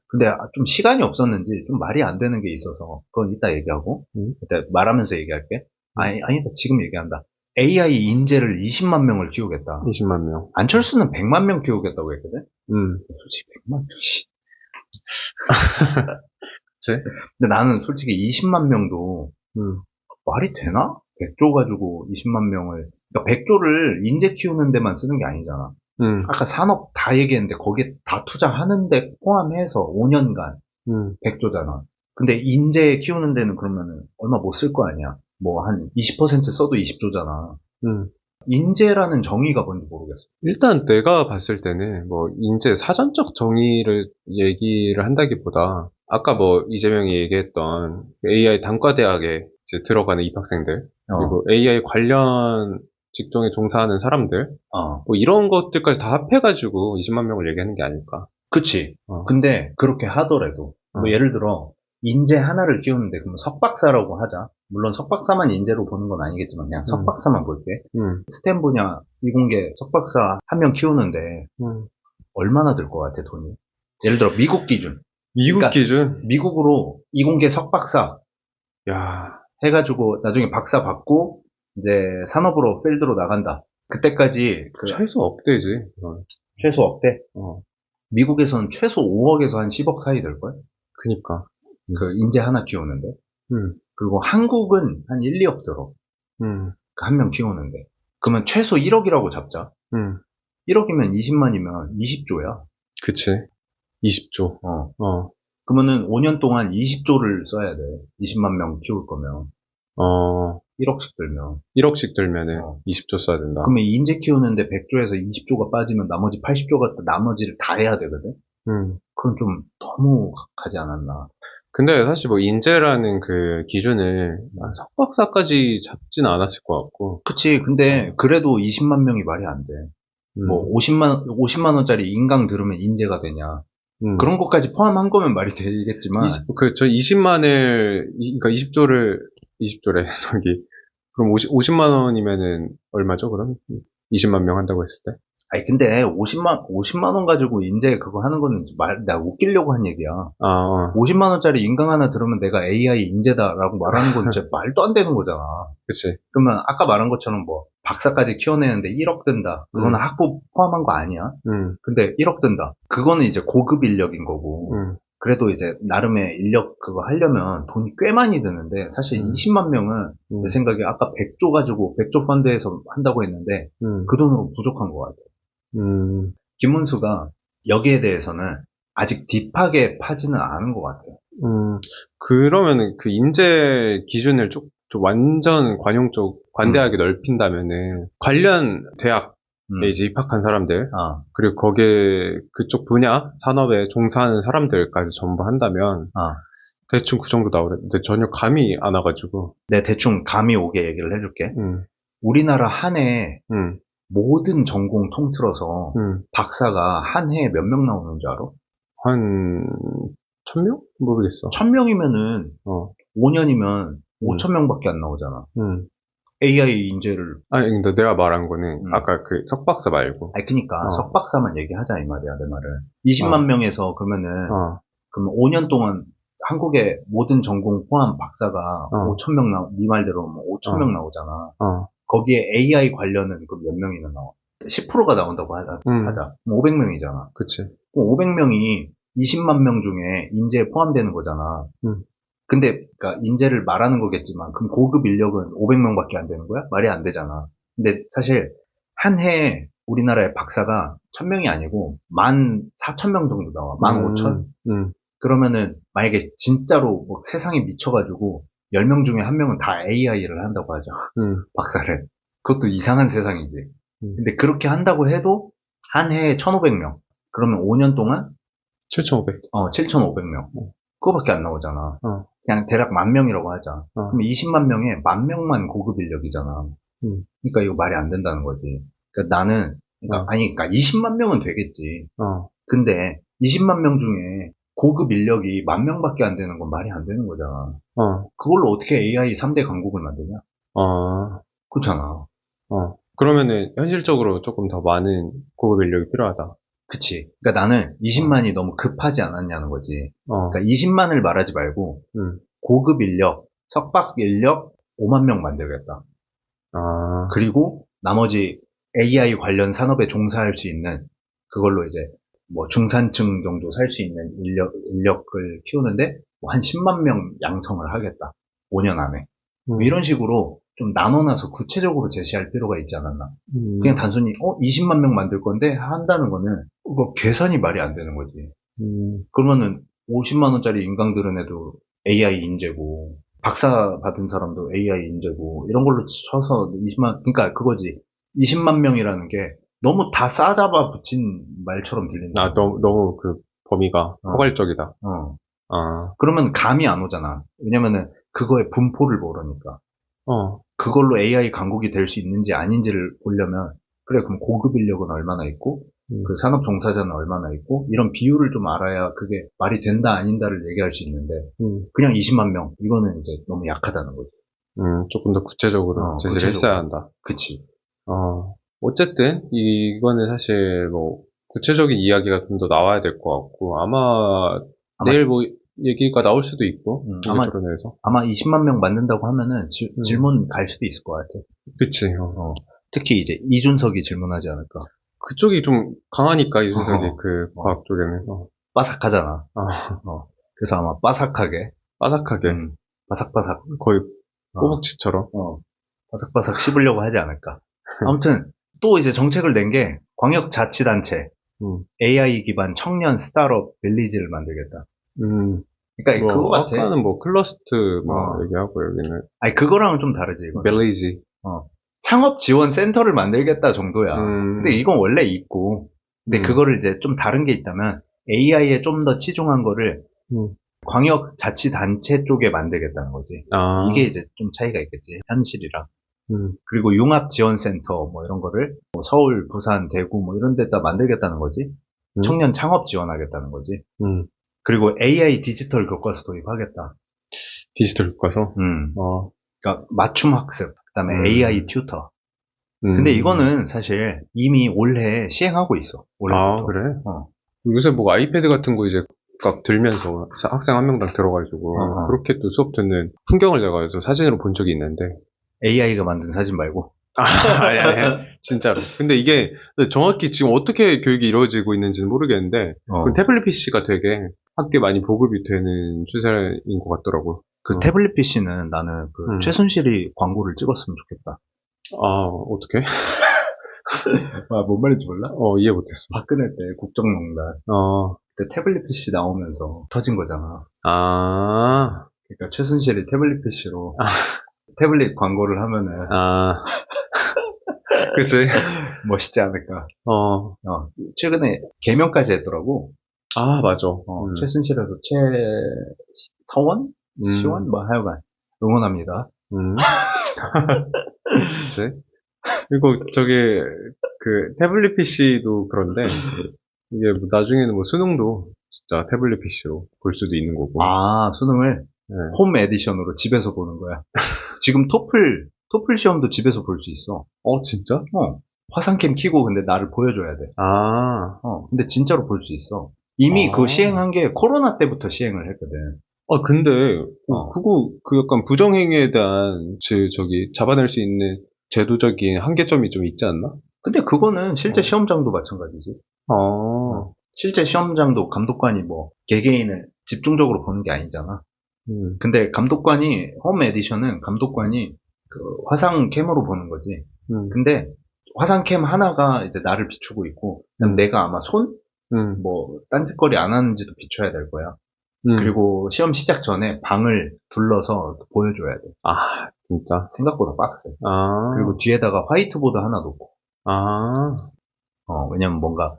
C: 근데 좀 시간이 없었는지 좀 말이 안 되는 게 있어서 그건 이따 얘기하고 이따 말하면서 얘기할게. 아니다 지금 얘기한다. AI 인재를 20만 명을 키우겠다.
B: 20만 명.
C: 안철수는 100만 명 키우겠다고 했거든? 솔직히 100만 명씩.
B: 그치?
C: 근데 나는 솔직히 20만 명도 말이 되나? 100조 가지고 20만 명을. 그러니까 100조를 인재 키우는 데만 쓰는 게 아니잖아. 아까 산업 다 얘기했는데 거기에 다 투자하는데 포함해서 5년간 100조잖아. 근데 인재 키우는 데는 그러면은 얼마 못 쓸 거 아니야. 뭐 한 20% 써도 20조잖아. 인재라는 정의가 뭔지 모르겠어.
B: 일단 내가 봤을 때는 뭐 인재 사전적 정의를 얘기를 한다기보다 아까 뭐 이재명이 얘기했던 AI 단과대학에 이제 들어가는 입학생들, 그리고 AI 관련 직종에 종사하는 사람들, 뭐 이런 것들까지 다 합해가지고 20만 명을 얘기하는 게 아닐까.
C: 그치.
B: 어.
C: 근데 그렇게 하더라도, 뭐
B: 어.
C: 예를 들어, 인재 하나를 키우는데, 그럼 석박사라고 하자. 물론 석박사만 인재로 보는 건 아니겠지만, 그냥 석박사만 볼게. 스템 분야 이공계 석박사 한 명 키우는데, 얼마나 들 것 같아, 돈이? 예를 들어, 미국 기준.
B: 미국
C: 그러니까
B: 기준?
C: 미국으로 이공계 석박사
B: 야,
C: 해가지고, 나중에 박사 받고, 이제 산업으로, 필드로 나간다. 그때까지
B: 최소 억대지.
C: 최소 억대?
B: 어,
C: 미국에서는 최소 5억에서 한 10억 사이 될걸?
B: 그니까.
C: 그 인재 하나 키우는데.
B: 음,
C: 그리고 한국은 한 1, 2억 들어.
B: 음,
C: 한 명 키우는데. 그러면 최소 1억이라고 잡자.
B: 음.
C: 1억이면 20만이면 20조야.
B: 그치. 20조.
C: 그러면은 5년 동안 20조를 써야 돼. 20만 명 키울 거면. 1억씩 들면.
B: 1억씩 들면은
C: 어.
B: 20조 써야 된다.
C: 그러면 인재 키우는데 100조에서 20조가 빠지면 나머지 80조가 나머지를 다 해야 되거든? 그건 좀 너무 가지 않았나.
B: 근데 사실 뭐 인재라는 그 기준을 석박사까지 잡지는 않았을 것 같고.
C: 그치. 근데 그래도 20만 명이 말이 안 돼. 뭐 50만 원짜리 인강 들으면 인재가 되냐. 그런 것까지 포함한 거면 말이 되겠지만.
B: 그렇죠. 20만을, 그러니까 20조래, 저기. 그럼 50만 원이면은 얼마죠, 그럼? 20만 명 한다고 했을 때?
C: 아니, 근데 50만 원 가지고 인재 그거 하는 거는 나 웃기려고 한 얘기야. 50만 원짜리 인강 하나 들으면 내가 AI 인재다라고 말하는 건 진짜 말도 안 되는 거잖아.
B: 그치.
C: 그러면 아까 말한 것처럼 뭐 박사까지 키워내는데 1억 든다. 그거는 학부 포함한 거 아니야. 근데 1억 든다. 그거는 이제 고급 인력인 거고. 그래도 이제 나름의 인력 그거 하려면 돈이 꽤 많이 드는데 사실 20만 명은 내 생각에 아까 100조 가지고 100조 펀드에서 한다고 했는데 그 돈으로 부족한 것 같아. 김문수가 여기에 대해서는 아직 딥하게 파지는 않은 것 같아요.
B: 그러면은 그 인재 기준을 좀 완전 관용 쪽 관대하게 넓힌다면은 관련 대학에 이제 입학한 사람들 그리고 거기에 그쪽 분야 산업에 종사하는 사람들까지 전부 한다면 대충 그 정도 나오는데 전혀 감이 안 와가지고.
C: 네, 대충 감이 오게 얘기를 해줄게. 우리나라 한 해 모든 전공 통틀어서 박사가 한 해에 몇 명 나오는 줄 알아?
B: 한 1000명? 모르겠어.
C: 1000명이면은 5년이면 5000명밖에 안 나오잖아. AI 인재를.
B: 아니, 근데 내가 말한 거는 아까 그 석박사 말고.
C: 아니, 그니까 석박사만 얘기하자 이 말이야, 내 말은. 20만 명에서 그러면은 그러면 5년 동안 한국의 모든 전공 포함 박사가 5000명 네 말대로 뭐 5000명 나오잖아. 거기에 AI 관련은 그럼 몇 명이나 나와? 10%가 나온다고 하자. 그럼 500명이잖아.
B: 그치.
C: 500명이 20만 명 중에 인재에 포함되는 거잖아. 근데, 그러니까 인재를 말하는 거겠지만, 그럼 고급 인력은 500명밖에 안 되는 거야? 말이 안 되잖아. 근데 사실, 한 해에 우리나라의 박사가 1000명이 아니고, 14,000명 정도 나와. 15,000? 그러면은, 만약에 진짜로 뭐 세상에 미쳐가지고, 10명 중에 한 명은 다 AI를 한다고 하죠. 박사를. 그것도 이상한 세상이지. 근데 그렇게 한다고 해도, 한 해에 1,500명. 그러면 5년 동안?
B: 7,500.
C: 7,500명. 그거밖에 안 나오잖아. 그냥 대략 10,000명이라고 하자. 그럼 20만 명에 10,000명만 고급 인력이잖아. 그러니까 이거 말이 안 된다는 거지. 그러니까 나는, 그러니까 20만 명은 되겠지. 근데 20만 명 중에 고급 인력이 10,000명밖에 안 되는 건 말이 안 되는 거잖아. 그걸로 어떻게 AI 3대 강국을 만드냐? 그렇잖아.
B: 그러면은 현실적으로 조금 더 많은 고급 인력이 필요하다.
C: 그치. 그러니까 나는 20만이 너무 급하지 않았냐는 거지. 그러니까 20만을 말하지 말고 고급 인력, 석박 인력 5만 명 만들겠다. 그리고 나머지 AI 관련 산업에 종사할 수 있는 그걸로 이제 뭐 중산층 정도 살 수 있는 인력을 키우는데 뭐 한 10만 명 양성을 하겠다. 5년 안에. 뭐 이런 식으로 좀 나눠놔서 구체적으로 제시할 필요가 있지 않았나. 그냥 단순히 20만 명 만들 건데 한다는 거는 그거 계산이 말이 안 되는 거지. 그러면은 50만 원짜리 인강 들은 애도 AI 인재고 박사 받은 사람도 AI 인재고 이런 걸로 쳐서 20만 그러니까 그거지. 20만 명이라는 게 너무 다 싸잡아 붙인 말처럼 들린다.
B: 너무 그 범위가 포괄적이다. 아,
C: 그러면 감이 안 오잖아. 왜냐면은 그거의 분포를 모르니까.
B: 어,
C: 그걸로 AI 강국이 될 수 있는지 아닌지를 보려면, 그래, 그럼 고급 인력은 얼마나 있고,
B: 음,
C: 그 산업 종사자는 얼마나 있고, 이런 비율을 좀 알아야 그게 말이 된다, 아닌다를 얘기할 수 있는데,
B: 음,
C: 그냥 20만 명, 이거는 이제 너무 약하다는 거지.
B: 조금 더 구체적으로 제시를
C: 구체적으로.
B: 했어야 한다.
C: 그치.
B: 어쨌든, 이거는 사실 뭐, 구체적인 이야기가 좀 더 나와야 될 것 같고, 아마
C: 아마,
B: 내일 뭐, 얘기가 나올 수도 있고, 이게
C: 아마,
B: 드러내서.
C: 아마 20만 명 만든다고 하면은
B: 음,
C: 질문 갈 수도 있을 것 같아.
B: 그치,
C: 특히 이제 이준석이 질문하지 않을까.
B: 그쪽이 좀 강하니까, 이준석이
C: 어허.
B: 그 과학 쪽에는.
C: 빠삭하잖아.
B: 아,
C: 그래서 아마 빠삭하게,
B: 바삭하게,
C: 바삭바삭,
B: 거의
C: 어,
B: 꼬북치처럼.
C: 바삭바삭 씹으려고 하지 않을까. 아무튼, 또 이제 정책을 낸 게 광역자치단체,
B: 음,
C: AI 기반 청년 스타트업 빌리지를 만들겠다. 그러니까 그거
B: 뭐,
C: 같아.
B: 아까는 뭐, 클러스트 뭐,
C: 어.
B: 얘기하고, 여기는,
C: 아니, 그거랑은 좀 다르지, 이건.
B: 벨리지.
C: 창업 지원 센터를 만들겠다 정도야. 근데 이건 원래 있고, 근데
B: 음.
C: 그거를 이제 좀 다른 게 있다면, AI에 좀 더 치중한 거를
B: 음.
C: 광역자치단체 쪽에 만들겠다는 거지.
B: 아,
C: 이게 이제 좀 차이가 있겠지, 현실이랑.
B: 음,
C: 그리고 융합지원센터 뭐 이런 거를 뭐 서울, 부산, 대구 뭐 이런 데다 만들겠다는 거지.
B: 음,
C: 청년 창업 지원하겠다는 거지.
B: 음.
C: 그리고 AI 디지털 교과서 도입하겠다.
B: 디지털 교과서?
C: 음.
B: 어,
C: 그러니까 맞춤 학습, 그다음에 AI 튜터. 근데
B: 음.
C: 이거는 사실 이미 올해 시행하고 있어.
B: 아,
C: 올해부터.
B: 그래?
C: 어.
B: 요새 뭐 아이패드 같은 거 이제 각 들면서 학생 한 명당 들어가지고 그렇게 또 수업 듣는 풍경을 내가 또 사진으로 본 적이 있는데.
C: AI가 만든 사진 말고.
B: 아, 아니, 진짜로. 근데 이게 정확히 지금 어떻게 교육이 이루어지고 있는지는 모르겠는데, 그 태블릿 PC가 되게 학교에 많이 보급이 되는 추세인 것 같더라고.
C: 그 태블릿 PC는 나는 그 최순실이 광고를 찍었으면 좋겠다.
B: 아, 어떻게?
C: 뭔 말인지 몰라?
B: 이해 못했어.
C: 박근혜 때 국정농단. 그때 태블릿 PC 나오면서 터진 거잖아.
B: 아,
C: 그러니까 최순실이 태블릿 PC로 태블릿 광고를 하면은
B: 그치.
C: 멋있지 않을까.
B: 어,
C: 최근에 개명까지 했더라고.
B: 아, 맞아.
C: 최순실에서 최서원? 시원? 뭐 하여간 응원합니다.
B: 그치. 그리고 저기, 그, 태블릿 PC도 그런데, 이게 뭐 나중에는 뭐 수능도 진짜 태블릿 PC로 볼 수도 있는 거고.
C: 아, 수능을
B: 네.
C: 홈 에디션으로 집에서 보는 거야. 지금 토플 시험도 집에서 볼 수 있어.
B: 진짜?
C: 화상캠 켜고 근데 나를 보여줘야 돼.
B: 아,
C: 근데 진짜로 볼 수 있어. 이미 그거 시행한 게 코로나 때부터 시행을 했거든.
B: 근데, 그거, 그 약간 부정행위에 대한, 저기, 잡아낼 수 있는 제도적인 한계점이 좀 있지 않나?
C: 근데 그거는 실제 시험장도 마찬가지지. 실제 시험장도 감독관이 뭐 개개인을 집중적으로 보는 게 아니잖아. 근데 감독관이 홈 에디션은 감독관이 그 화상캠으로 보는 거지. 근데 화상캠 하나가 이제 나를 비추고 있고, 그다음 내가 아마 손, 뭐 딴짓거리 안 하는지도 비춰야 될 거야. 그리고 시험 시작 전에 방을 둘러서 보여줘야 돼.
B: 아, 진짜?
C: 생각보다 빡세.
B: 아,
C: 그리고 뒤에다가 화이트보드 하나 놓고.
B: 아,
C: 왜냐면 뭔가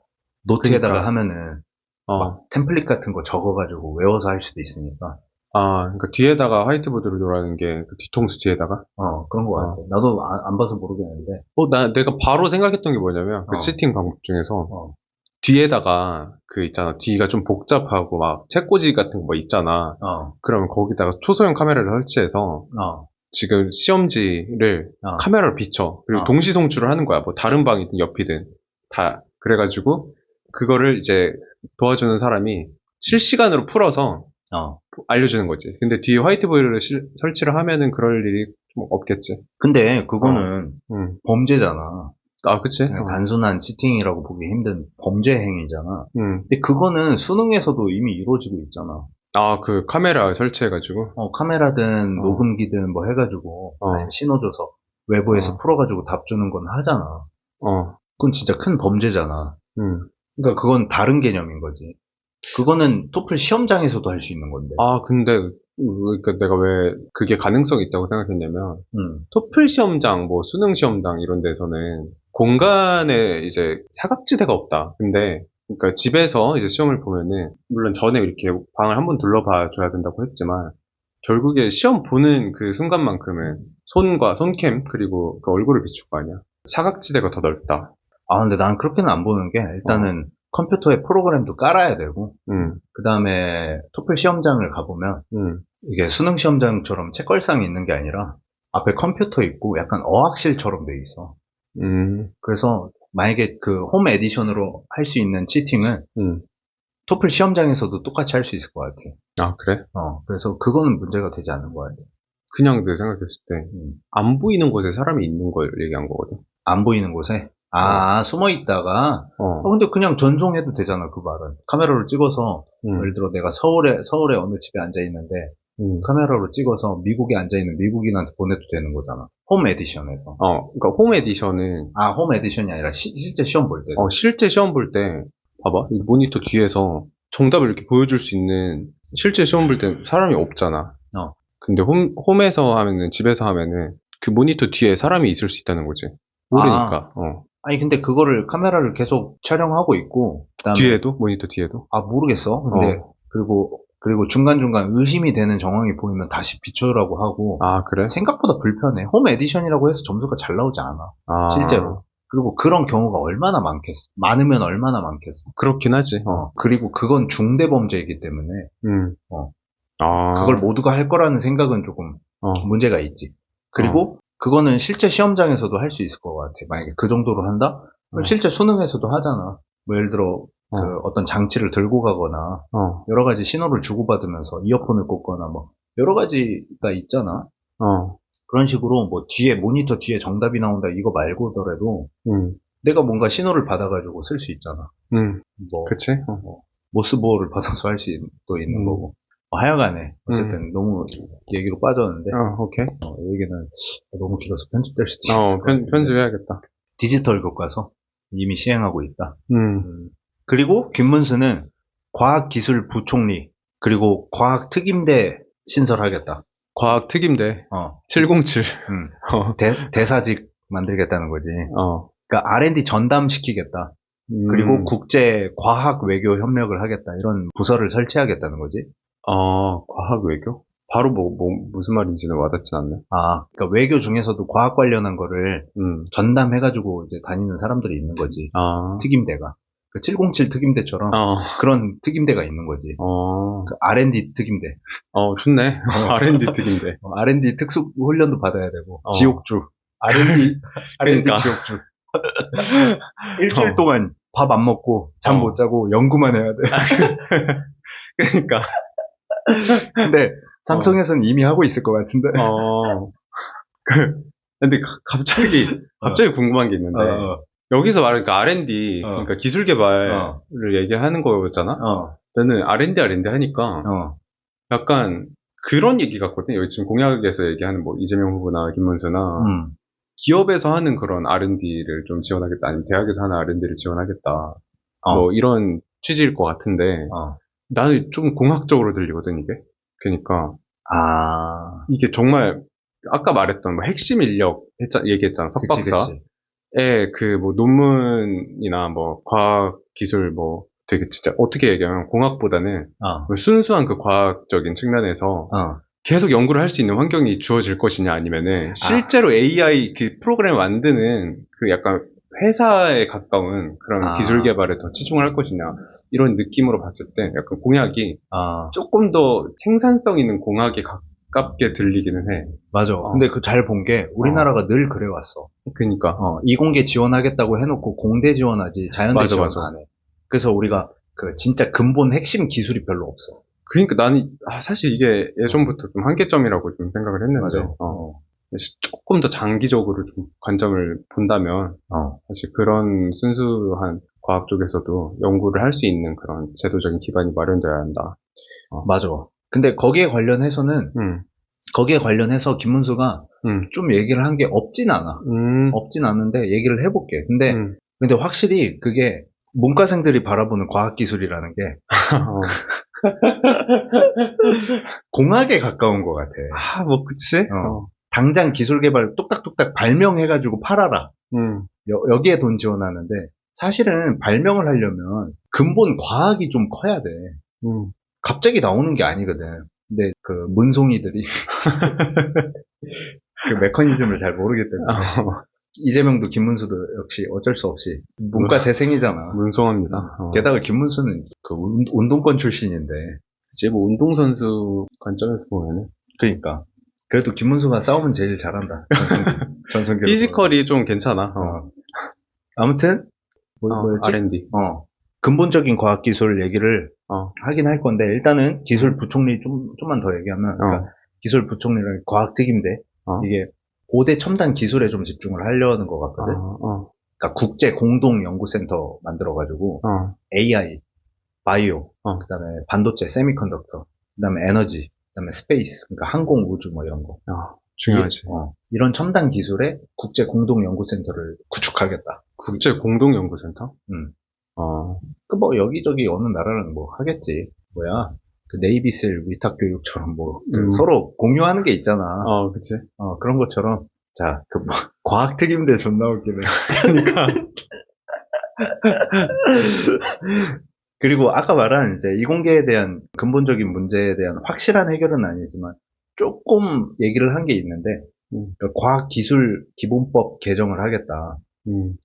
C: 노트에다가
B: 그러니까.
C: 하면은 막 템플릿 같은 거 적어가지고 외워서 할 수도 있으니까.
B: 그러니까 뒤에다가 화이트보드를 놓으라는 게, 그 뒤통수 뒤에다가?
C: 그런 거 같아. 나도 안 봐서 모르겠는데.
B: 내가 바로 생각했던 게 뭐냐면, 그 치팅 방법 중에서, 뒤에다가, 그 있잖아, 뒤가 좀 복잡하고 막, 책꽂이 같은 거 뭐 있잖아. 그러면 거기다가 초소형 카메라를 설치해서, 지금 시험지를 카메라로 비춰. 그리고 동시 송출을 하는 거야. 뭐 다른 방이든 옆이든 다. 그래가지고 그거를 이제 도와주는 사람이 실시간으로 풀어서 알려주는 거지. 근데 뒤에 화이트보드를 설치를 하면은 그럴 일이 좀 없겠지.
C: 근데 그거는 범죄잖아.
B: 그치?
C: 그냥 단순한 치팅이라고 보기 힘든 범죄 행위잖아. 근데 그거는 수능에서도 이미 이루어지고 있잖아.
B: 그 카메라 설치해가지고.
C: 카메라든 녹음기든 뭐 해가지고 신호 줘서 외부에서 풀어가지고 답 주는 건 하잖아. 그건 진짜 큰 범죄잖아. 그러니까 그건 다른 개념인 거지. 그거는 토플 시험장에서도 할 수 있는 건데.
B: 근데 그러니까 내가 왜 그게 가능성이 있다고 생각했냐면 토플 시험장, 뭐 수능 시험장 이런 데서는 공간에 이제 사각지대가 없다. 근데 그러니까 집에서 이제 시험을 보면은, 물론 전에 이렇게 방을 한번 둘러봐 줘야 된다고 했지만, 결국에 시험 보는 그 순간만큼은 손과 손캠, 그리고 그 얼굴을 비출 거 아니야. 사각지대가 더 넓다.
C: 아, 근데 난 그렇게는 안 보는 게, 일단은 컴퓨터에 프로그램도 깔아야 되고,
B: 음,
C: 그 다음에 토플 시험장을 가보면,
B: 음,
C: 이게 수능 시험장처럼 책걸상이 있는 게 아니라, 앞에 컴퓨터 있고, 약간 어학실처럼 돼 있어. 그래서, 만약에 그 홈 에디션으로 할 수 있는 치팅은,
B: 음.
C: 토플 시험장에서도 똑같이 할 수 있을 것 같아.
B: 아, 그래?
C: 그래서 그거는 문제가 되지 않는 것 같아.
B: 그냥 내 생각했을 때,
C: 음.
B: 안 보이는 곳에 사람이 있는 걸 얘기한 거거든.
C: 안 보이는 곳에? 숨어 있다가,
B: 어,
C: 근데 그냥 전송해도 되잖아, 그 말은. 카메라로 찍어서, 예를 들어 내가 서울에 어느 집에 앉아 있는데,
B: 음.
C: 카메라로 찍어서 미국에 앉아 있는 미국인한테 보내도 되는 거잖아. 홈 에디션에서.
B: 그러니까 홈 에디션은,
C: 홈 에디션이 아니라 실제 시험 볼 때.
B: 실제 시험 볼 때, 봐봐. 이 모니터 뒤에서 정답을 이렇게 보여줄 수 있는, 실제 시험 볼 때 사람이 없잖아.
C: 어.
B: 근데 홈에서 하면은, 집에서 하면은, 그 모니터 뒤에 사람이 있을 수 있다는 거지. 모르니까.
C: 아니, 근데 그거를 카메라를 계속 촬영하고 있고, 그다음에,
B: 뒤에도? 모니터 뒤에도?
C: 모르겠어. 근데, 그리고 중간중간 의심이 되는 정황이 보이면 다시 비추라고 하고,
B: 아, 그래?
C: 생각보다 불편해. 홈 에디션이라고 해서 점수가 잘 나오지 않아.
B: 아,
C: 실제로. 그리고 그런 경우가 얼마나 많겠어. 많으면 얼마나 많겠어.
B: 그렇긴 하지.
C: 그리고 그건 중대범죄이기 때문에,
B: 음.
C: 어.
B: 아,
C: 그걸 모두가 할 거라는 생각은 조금 문제가 있지. 그리고 그거는 실제 시험장에서도 할 수 있을 것 같아. 만약에 그 정도로 한다? 그럼 실제 수능에서도 하잖아. 뭐 예를 들어 그 어떤 장치를 들고 가거나 여러 가지 신호를 주고받으면서 이어폰을 꽂거나 뭐 여러 가지가 있잖아. 그런 식으로 뭐 뒤에 모니터 뒤에 정답이 나온다 이거 말고더라도 내가 뭔가 신호를 받아가지고 쓸 수 있잖아. 뭐
B: 그치?
C: 모스보호를 받아서 할 수도 있는 거고. 하여간에 어쨌든 너무 얘기로 빠졌는데
B: 오케이.
C: 이 얘기는 너무 길어서 편집될 수도 있을 것 같은데
B: 편집해야겠다.
C: 디지털 교과서 이미 시행하고 있다. 그리고 김문수는 과학기술 부총리 그리고 과학특임대 신설하겠다.
B: 과학특임대 707.
C: 대사직 만들겠다는 거지. 그러니까 R&D 전담시키겠다. 그리고 국제 과학 외교 협력을 하겠다. 이런 부서를 설치하겠다는 거지.
B: 과학 외교? 바로 무슨 말인지는 와닿진 않네.
C: 그러니까 외교 중에서도 과학 관련한 거를 전담해가지고 이제 다니는 사람들이 있는 거지. 특임대가. 그 707 특임대처럼 그런 특임대가 있는 거지. 그 R&D 특임대.
B: 좋네. R&D 특임대.
C: R&D 특수 훈련도 받아야 되고. 지옥주. R&D
B: 그러니까.
C: 지옥주. 일주일 동안 밥 안 먹고 잠 못 자고 연구만 해야 돼.
B: 그러니까.
C: 근데 삼성에서는 이미 하고 있을 것 같은데.
B: 근데 갑자기 궁금한 게 있는데 여기서 말하니까 R&D 그러니까 기술 개발을 얘기하는 거잖아. 저는 R&D 하니까 약간 그런 얘기 같거든. 여기 지금 공약에서 얘기하는 뭐 이재명 후보나 김문수나 기업에서 하는 그런 R&D를 좀 지원하겠다. 아니면 대학에서 하는 R&D를 지원하겠다. 뭐 이런 취지일 것 같은데 나는 좀 공학적으로 들리거든 이게. 그러니까 이게 정말 아까 말했던 뭐 핵심 인력 얘기했잖아. 석박사의 그 뭐 논문이나 뭐 과학 기술 뭐 되게 진짜 어떻게 얘기하면 공학보다는 순수한 그 과학적인 측면에서 계속 연구를 할 수 있는 환경이 주어질 것이냐 아니면은 실제로 AI 그 프로그램을 만드는 그 약간 회사에 가까운 그런 기술 개발에 더 치중을 할 것이냐 이런 느낌으로 봤을 때 약간 공약이 조금 더 생산성 있는 공학에 가깝게 들리기는 해.
C: 맞아. 근데 그 잘 본 게 우리나라가 늘 그래왔어.
B: 그러니까
C: 이공계 지원하겠다고 해놓고 공대 지원하지 자연대 지원 안 해. 그래서 우리가 그 진짜 근본 핵심 기술이 별로 없어.
B: 그러니까 나는 사실 이게 예전부터 좀 한계점이라고 좀 생각을 했는데 조금 더 장기적으로 좀 관점을 본다면 사실 그런 순수한 과학 쪽에서도 연구를 할 수 있는 그런 제도적인 기반이 마련돼야 한다.
C: 맞아. 근데 거기에 관련해서는 거기에 관련해서 김문수가 좀 얘기를 한 게 없진 않아. 없진 않은데 얘기를 해볼게. 근데 확실히 그게 문과생들이 바라보는 과학기술이라는 게 공학에 가까운 것 같아.
B: 뭐 그치?
C: 당장 기술 개발 뚝딱뚝딱 발명해가지고 팔아라. 여기에 돈 지원하는데 사실은 발명을 하려면 근본 과학이 좀 커야 돼. 갑자기 나오는 게 아니거든. 근데 그 문송이들이 그 메커니즘을 잘 모르기 때문에 이재명도 김문수도 역시 어쩔 수 없이 문과 대생이잖아.
B: 문송합니다.
C: 게다가 김문수는 그 운동권 출신인데.
B: 이제 뭐 운동선수 관점에서 보면은.
C: 그러니까. 그래도 김문수가 싸움은 제일 잘한다. 전성기.
B: 피지컬이 좀 괜찮아.
C: 아무튼, 뭐였지?
B: R&D.
C: 근본적인 과학기술 얘기를 하긴 할 건데, 일단은 기술 부총리 좀만 더 얘기하면, 그러니까 기술 부총리를 과학특임대, 이게 5대 첨단 기술에 좀 집중을 하려는 것 같거든. 그러니까 국제 공동 연구센터 만들어가지고, AI, 바이오, 그 다음에 반도체, 세미컨덕터, 그 다음에 에너지, 그 다음에 스페이스, 그러니까 항공, 우주 뭐 이런 거.
B: 중요하지.
C: 이런 첨단 기술의 국제 공동 연구센터를 구축하겠다.
B: 국제 공동 연구센터?
C: 그 뭐 여기저기 어느 나라는 뭐 하겠지. 뭐야. 그 네이비셀 위탁 교육처럼 뭐 서로 공유하는 게 있잖아.
B: 그치.
C: 그런 것처럼. 자, 그 뭐, 과학특임대 존나 웃기네.
B: 그러니까.
C: 그리고 아까 말한 이제 이공계에 대한 근본적인 문제에 대한 확실한 해결은 아니지만 조금 얘기를 한 게 있는데 그러니까 과학기술 기본법 개정을 하겠다.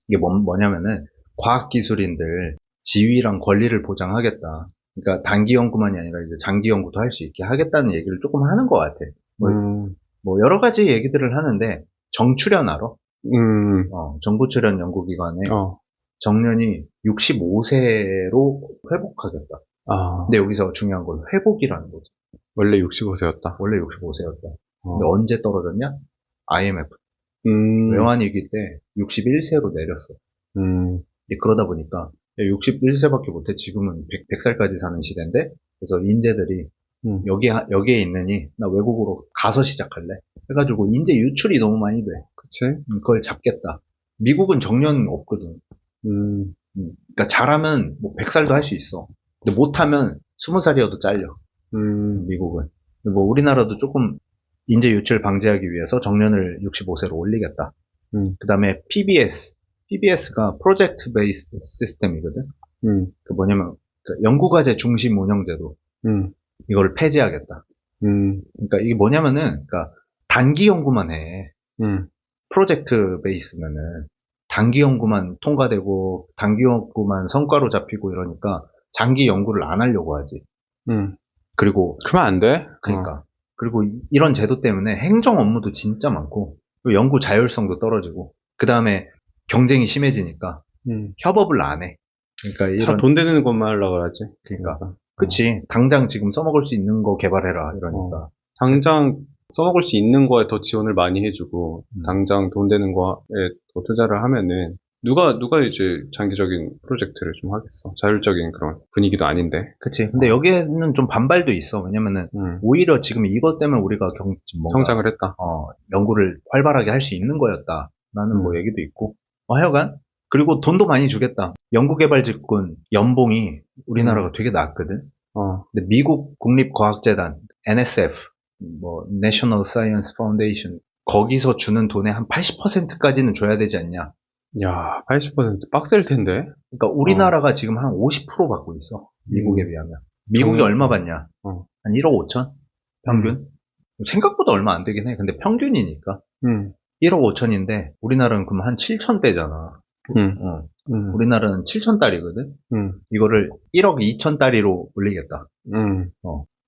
C: 이게 뭐냐면은 과학기술인들 지위랑 권리를 보장하겠다. 그러니까 단기 연구만이 아니라 이제 장기 연구도 할 수 있게 하겠다는 얘기를 조금 하는 것 같아. 뭐 여러 가지 얘기들을 하는데 정출연 알아? 정부 출연 연구기관에 정년이 65세로 회복하겠다. 근데 여기서 중요한 건 회복이라는 거지.
B: 원래 65세였다.
C: 원래 65세였다. 근데 언제 떨어졌냐? IMF. 외환위기 때 61세로 내렸어. 근데 그러다 보니까 61세밖에 못해. 지금은 100살까지 사는 시대인데, 그래서 인재들이 여기에 있느니 나 외국으로 가서 시작할래. 해가지고 인재 유출이 너무 많이 돼.
B: 그치?
C: 그걸 잡겠다. 미국은 정년 없거든. 그러니까 잘하면 뭐 100살도 할 수 있어. 근데 못하면 20살이어도 잘려. 미국은. 근데 뭐 우리나라도 조금 인재 유출 방지하기 위해서 정년을 65세로 올리겠다. 그 다음에 PBS가 프로젝트 베이스드 시스템이거든. 그 뭐냐면 그 연구과제 중심 운영제도. 이거를 폐지하겠다. 그러니까 이게 뭐냐면은 그러니까 단기 연구만 해. 프로젝트 베이스면은 단기 연구만 통과되고 단기 연구만 성과로 잡히고 이러니까 장기 연구를 안 하려고 하지. 그리고
B: 그러면 안 돼?
C: 그러니까 그리고 이런 제도 때문에 행정 업무도 진짜 많고 연구 자율성도 떨어지고 그 다음에 경쟁이 심해지니까 협업을 안 해. 그러니까
B: 다 돈 되는 것만 하려고 하지.
C: 그러니까 그치. 당장 지금 써먹을 수 있는 거 개발해라 이러니까.
B: 당장 써먹을 수 있는 거에 더 지원을 많이 해주고 당장 돈 되는 거에 더 투자를 하면은 누가 이제 장기적인 프로젝트를 좀 하겠어. 자율적인 그런 분위기도 아닌데.
C: 그치. 근데 여기에는 좀 반발도 있어. 왜냐면은 오히려 지금 이것 때문에 우리가 뭔가
B: 성장을 했다.
C: 연구를 활발하게 할 수 있는 거였다. 라는 뭐 얘기도 있고. 하여간 그리고 돈도 많이 주겠다. 연구개발직군 연봉이 우리나라가 되게 낮거든. 근데 미국 국립과학재단 NSF 뭐 National Science Foundation 거기서 주는 돈의 한 80%까지는 줘야 되지 않냐.
B: 야, 80% 빡셀 텐데.
C: 그러니까 우리나라가 지금 한 50% 받고 있어. 미국에 비하면. 미국이 얼마 받냐? 한 1억 5천? 평균? 생각보다 얼마 안 되긴 해. 근데 평균이니까. 1억 5천인데 우리나라는 그럼 한 7천대잖아. 우리나라는 7천달이거든. 이거를 1억 2천달러로 올리겠다.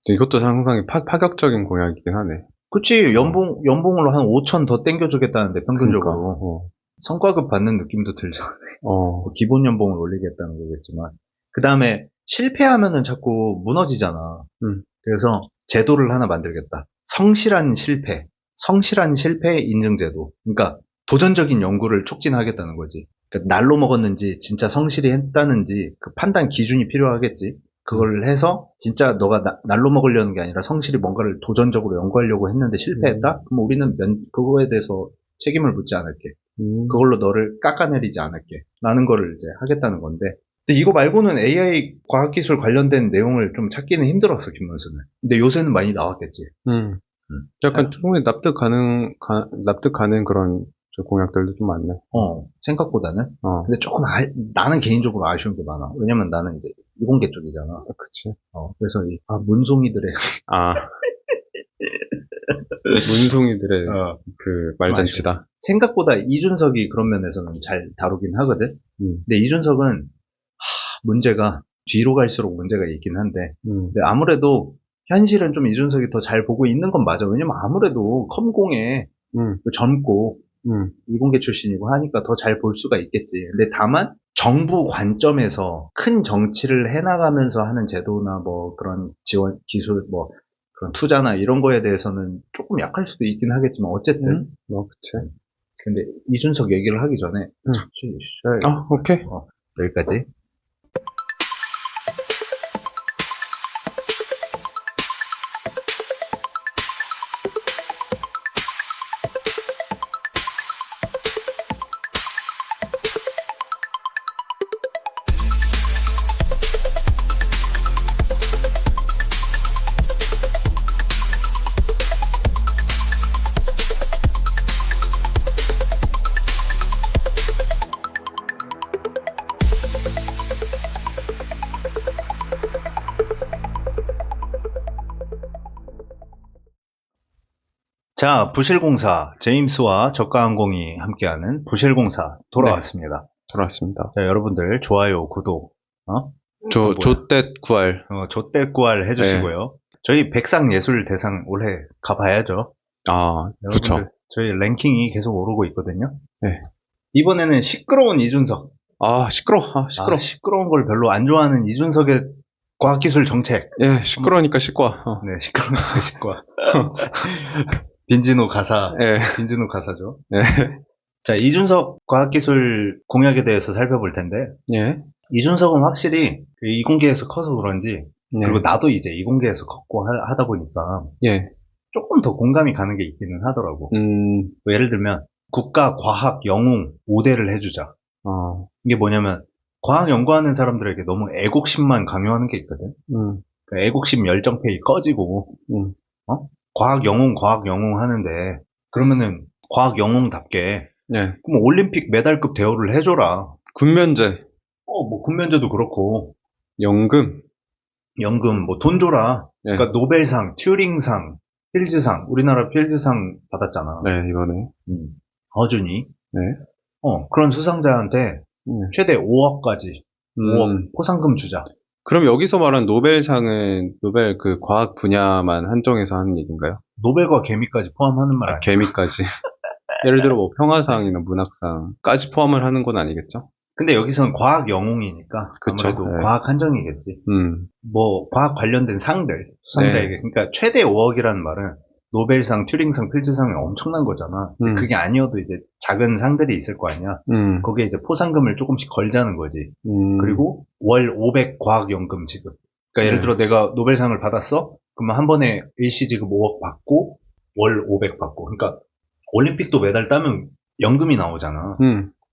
B: 이것도 상당히 파격적인 공약이긴 하네.
C: 그치. 연봉으로 한 5천 더 땡겨주겠다는데 평균적으로.
B: 그러니까.
C: 성과급 받는 느낌도 들잖아. 기본 연봉을 올리겠다는 거겠지만. 그 다음에 실패하면은 자꾸 무너지잖아. 그래서 제도를 하나 만들겠다. 성실한 실패 인증제도. 그러니까 도전적인 연구를 촉진하겠다는 거지. 그러니까 날로 먹었는지 진짜 성실히 했다는지 그 판단 기준이 필요하겠지. 그걸 해서 진짜 너가 날로 먹으려는 게 아니라 성실히 뭔가를 도전적으로 연구하려고 했는데 실패했다? 그럼 우리는 그거에 대해서 책임을 묻지 않을게. 그걸로 너를 깎아내리지 않을게. 라는 거를 이제 하겠다는 건데. 근데 이거 말고는 AI 과학기술 관련된 내용을 좀 찾기는 힘들었어, 김문수는. 근데 요새는 많이 나왔겠지.
B: 약간 충분히 납득 가는 그런 저 공약들도 좀 많네.
C: 생각보다는.
B: 어,
C: 근데 조금 나는 개인적으로 아쉬운 게 많아. 왜냐면 나는 이제 이공계 쪽이잖아.
B: 그치.
C: 그래서 문송이들의
B: 아, 문송이들의
C: 어,
B: 그 말잔치다.
C: 생각보다 이준석이 그런 면에서는 잘 다루긴 하거든. 근데 이준석은 문제가 뒤로 갈수록 문제가 있긴 한데, 근데 아무래도 현실은 좀 이준석이 더 잘 보고 있는 건 맞아. 왜냐면 아무래도 컴공에 젊고 이공계 출신이고 하니까 더 잘 볼 수가 있겠지. 근데 다만 정부 관점에서 큰 정치를 해나가면서 하는 제도나 뭐 그런 지원, 기술, 뭐 그런 투자나 이런 거에 대해서는 조금 약할 수도 있긴 하겠지만 어쨌든
B: 뭐, 그치.
C: 근데 이준석 얘기를 하기 전에 잠시 쉬어야겠다.
B: 아, 오케이.
C: 여기까지. 자, 부실공사 제임스와 저가항공이 함께하는 부실공사 돌아왔습니다.
B: 돌아왔습니다.
C: 자, 여러분들 좋아요, 구독,
B: 조댓 구할.
C: 조떼꾸알 해주시고요. 저희 백상예술대상 올해 가봐야죠.
B: 아, 그쵸.
C: 여러분들 저희 랭킹이 계속 오르고 있거든요.
B: 네.
C: 이번에는 시끄러운 이준석.
B: 아, 시끄러워. 아, 시끄러워.
C: 시끄러운 걸 별로 안 좋아하는 이준석의 과학기술 정책.
B: 예, 시끄러우니까 시끄워.
C: 네, 시끄러우니까 시끄러. 빈지노 가사.
B: 예.
C: 빈지노 가사죠.
B: 예.
C: 자, 이준석 과학기술 공약에 대해서 살펴볼 텐데,
B: 예.
C: 이준석은 확실히 그 이공계에서 커서 그런지,
B: 예.
C: 그리고 나도 이제 이공계에서 컸고 하다 보니까,
B: 예.
C: 조금 더 공감이 가는 게 있기는 하더라고. 뭐 예를 들면, 국가 과학 영웅 5대를 해주자. 이게 뭐냐면, 과학 연구하는 사람들에게 너무 애국심만 강요하는 게 있거든. 그 애국심 열정페이 꺼지고, 과학 영웅 하는데, 그러면은, 과학 영웅답게,
B: 예.
C: 그럼 올림픽 메달급 대우를 해줘라.
B: 군면제,
C: 뭐, 군면제도 그렇고,
B: 연금.
C: 뭐, 돈 줘라.
B: 예.
C: 그러니까 노벨상, 튜링상, 필즈상, 우리나라 필즈상 받았잖아.
B: 네, 이번에.
C: 어준이.
B: 네.
C: 그런 수상자한테 최대 5억까지, 5억 포상금 주자.
B: 그럼 여기서 말하는 노벨상은 노벨 그 과학 분야만 한정해서 하는 얘기인가요?
C: 노벨과 개미까지 포함하는 말 아니야?
B: 개미까지. 예를 들어 뭐 평화상이나 문학상까지 포함을 하는 건 아니겠죠?
C: 근데 여기서는 과학 영웅이니까
B: 그쵸,
C: 아무래도
B: 네.
C: 과학 한정이겠지. 뭐 과학 관련된 상들 수상자에게.
B: 네.
C: 그러니까 최대 5억이라는 말은 노벨상, 튜링상, 필즈상이 엄청난 거잖아. 그게 아니어도 이제 작은 상들이 있을 거 아니야. 거기에 이제 포상금을 조금씩 걸자는 거지. 그리고 월 500 과학연금 지급. 그러니까 예를 들어 내가 노벨상을 받았어? 그러면 한 번에 일시 지급 5억 받고 월 500 받고. 그러니까 올림픽도 메달 따면 연금이 나오잖아.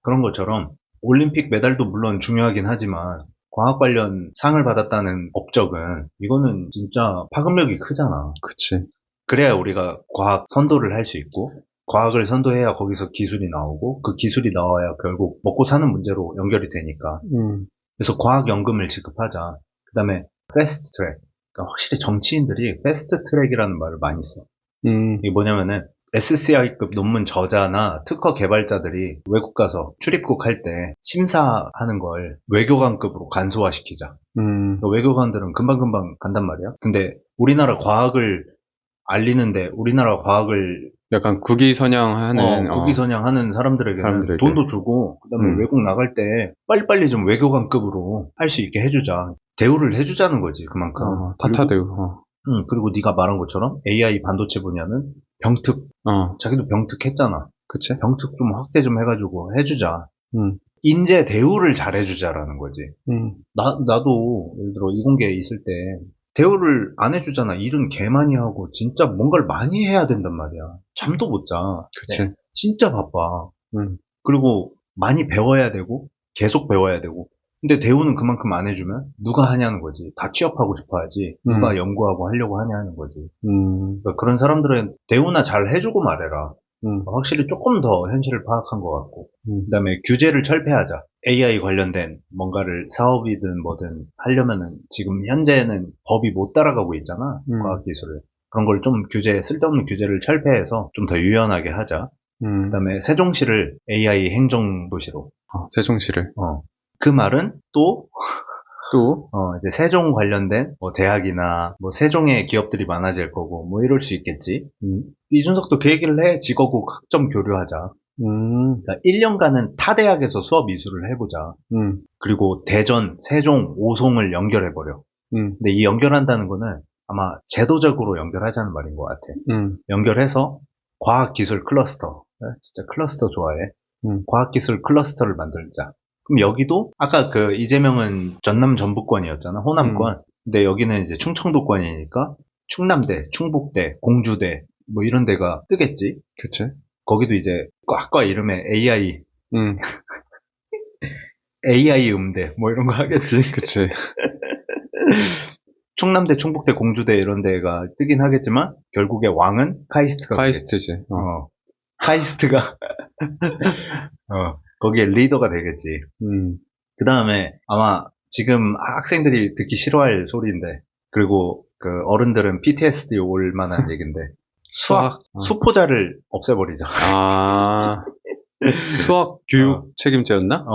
C: 그런 것처럼 올림픽 메달도 물론 중요하긴 하지만 과학 관련 상을 받았다는 업적은 이거는 진짜 파급력이 크잖아.
B: 그치.
C: 그래야 우리가 과학 선도를 할 수 있고, 과학을 선도해야 거기서 기술이 나오고, 그 기술이 나와야 결국 먹고 사는 문제로 연결이 되니까. 그래서 과학연금을 지급하자. 그 다음에 패스트 트랙. 그러니까 확실히 정치인들이 패스트 트랙이라는 말을 많이 써. 이게 뭐냐면은 SCI급 논문 저자나 특허 개발자들이 외국 가서 출입국 할 때 심사하는 걸 외교관급으로 간소화시키자. 그러니까 외교관들은 금방금방 간단 말이야. 근데 우리나라 과학을 알리는데 우리나라 과학을
B: 약간 국위선양하는
C: 국위선양하는 사람들에게는 돈도 주고 그다음에 외국 나갈 때 빨리빨리 좀 외교관급으로 할 수 있게 해주자. 대우를 해주자는 거지 그만큼.
B: 타타 대우.
C: 그리고 네가 말한 것처럼 AI 반도체 분야는 병특. 자기도 병특했잖아.
B: 그치?
C: 병특 좀 확대 좀 해가지고 해주자. 인재 대우를 잘 해주자라는 거지. 나도 예를 들어 이공계에 있을 때 대우를 안 해주잖아. 일은 개 많이 하고 진짜 뭔가를 많이 해야 된단 말이야. 잠도 못 자.
B: 그치.
C: 네, 진짜 바빠. 그리고 많이 배워야 되고 계속 배워야 되고. 근데 대우는 그만큼 안 해주면 누가 하냐는 거지. 다 취업하고 싶어 하지. 누가 연구하고 하려고 하냐는 거지. 그러니까 그런 사람들은 대우나 잘 해주고 말해라. 확실히 조금 더 현실을 파악한 것 같고,
B: 음.
C: 그다음에 규제를 철폐하자. AI 관련된 뭔가를 사업이든 뭐든 하려면은 지금 현재는 법이 못 따라가고 있잖아. 과학기술을. 그런 걸 좀 쓸데없는 규제를 철폐해서 좀 더 유연하게 하자. 그다음에 세종시를 AI 행정도시로.
B: 세종시를.
C: 그 말은 또
B: 또,
C: 이제 세종 관련된 뭐 대학이나 뭐 세종의 기업들이 많아질 거고 뭐 이럴 수 있겠지. 이준석도 그 얘기를 해. 직업국 학점 교류하자. 그러니까 1년간은 타 대학에서 수업 이수를 해보자. 그리고 대전, 세종, 오송을 연결해버려. 근데 이 연결한다는 거는 아마 제도적으로 연결하자는 말인 것 같아. 연결해서 과학기술 클러스터. 진짜 클러스터 좋아해. 과학기술 클러스터를 만들자. 그럼 여기도 아까 그 이재명은 전남 전북권이었잖아. 호남권. 근데 여기는 이제 충청도권이니까 충남대, 충북대, 공주대 뭐 이런 데가 뜨겠지.
B: 그치?
C: 거기도 이제 과학과 이름에 AI 음대 뭐 이런 거 하겠지.
B: 그치.
C: 충남대, 충북대, 공주대 이런 데가 뜨긴 하겠지만 결국에 왕은 카이스트가
B: 카이스트지.
C: 되겠지. 카이스트가 거기에 리더가 되겠지. 그 다음에 아마 지금 학생들이 듣기 싫어할 소리인데, 그리고 그 어른들은 PTSD 올 만한 얘기인데, 수학 수포자를 없애버리자.
B: 수학 교육 책임제였나?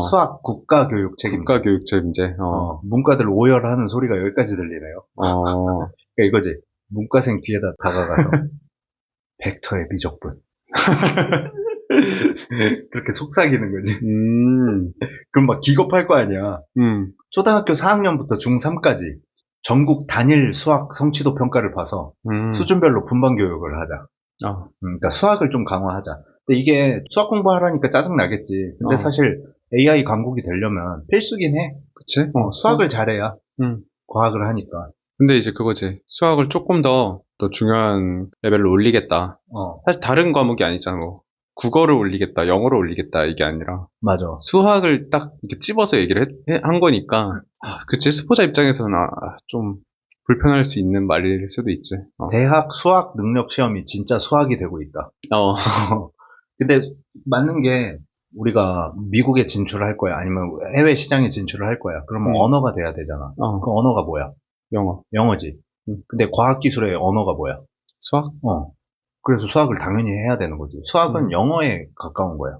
C: 수학 국가교육 책임제.
B: 국가교육 책임제.
C: 문과들 오열하는 소리가 여기까지 들리네요. 그러니까 이거지. 문과생 뒤에다 다가가서 벡터의 미적분. 그렇게 속삭이는 거지. 그럼 막 기겁할 거 아니야. 초등학교 4학년부터 중3까지 전국 단일 수학 성취도 평가를 봐서 수준별로 분반 교육을 하자. 그러니까 수학을 좀 강화하자. 근데 이게 수학 공부하라니까 짜증나겠지. 근데 사실 AI 강국이 되려면 필수긴 해.
B: 그치?
C: 수학을 잘해야 과학을 하니까.
B: 근데 이제 그거지. 수학을 조금 더 중요한 레벨로 올리겠다. 사실 다른 과목이 아니잖아. 뭐. 국어를 올리겠다, 영어를 올리겠다, 이게 아니라.
C: 맞아.
B: 수학을 딱 이렇게 찝어서 얘기를 한 거니까. 그치? 스포자 입장에서는 좀 불편할 수 있는 말일 수도 있지.
C: 대학 수학 능력 시험이 진짜 수학이 되고 있다. 근데 맞는 게 우리가 미국에 진출할 거야. 아니면 해외 시장에 진출을 할 거야. 그러면 언어가 돼야 되잖아. 그 언어가 뭐야? 영어지. 근데 과학기술의 언어가 뭐야?
B: 수학?
C: 그래서 수학을 당연히 해야 되는 거지. 수학은 영어에 가까운 거야.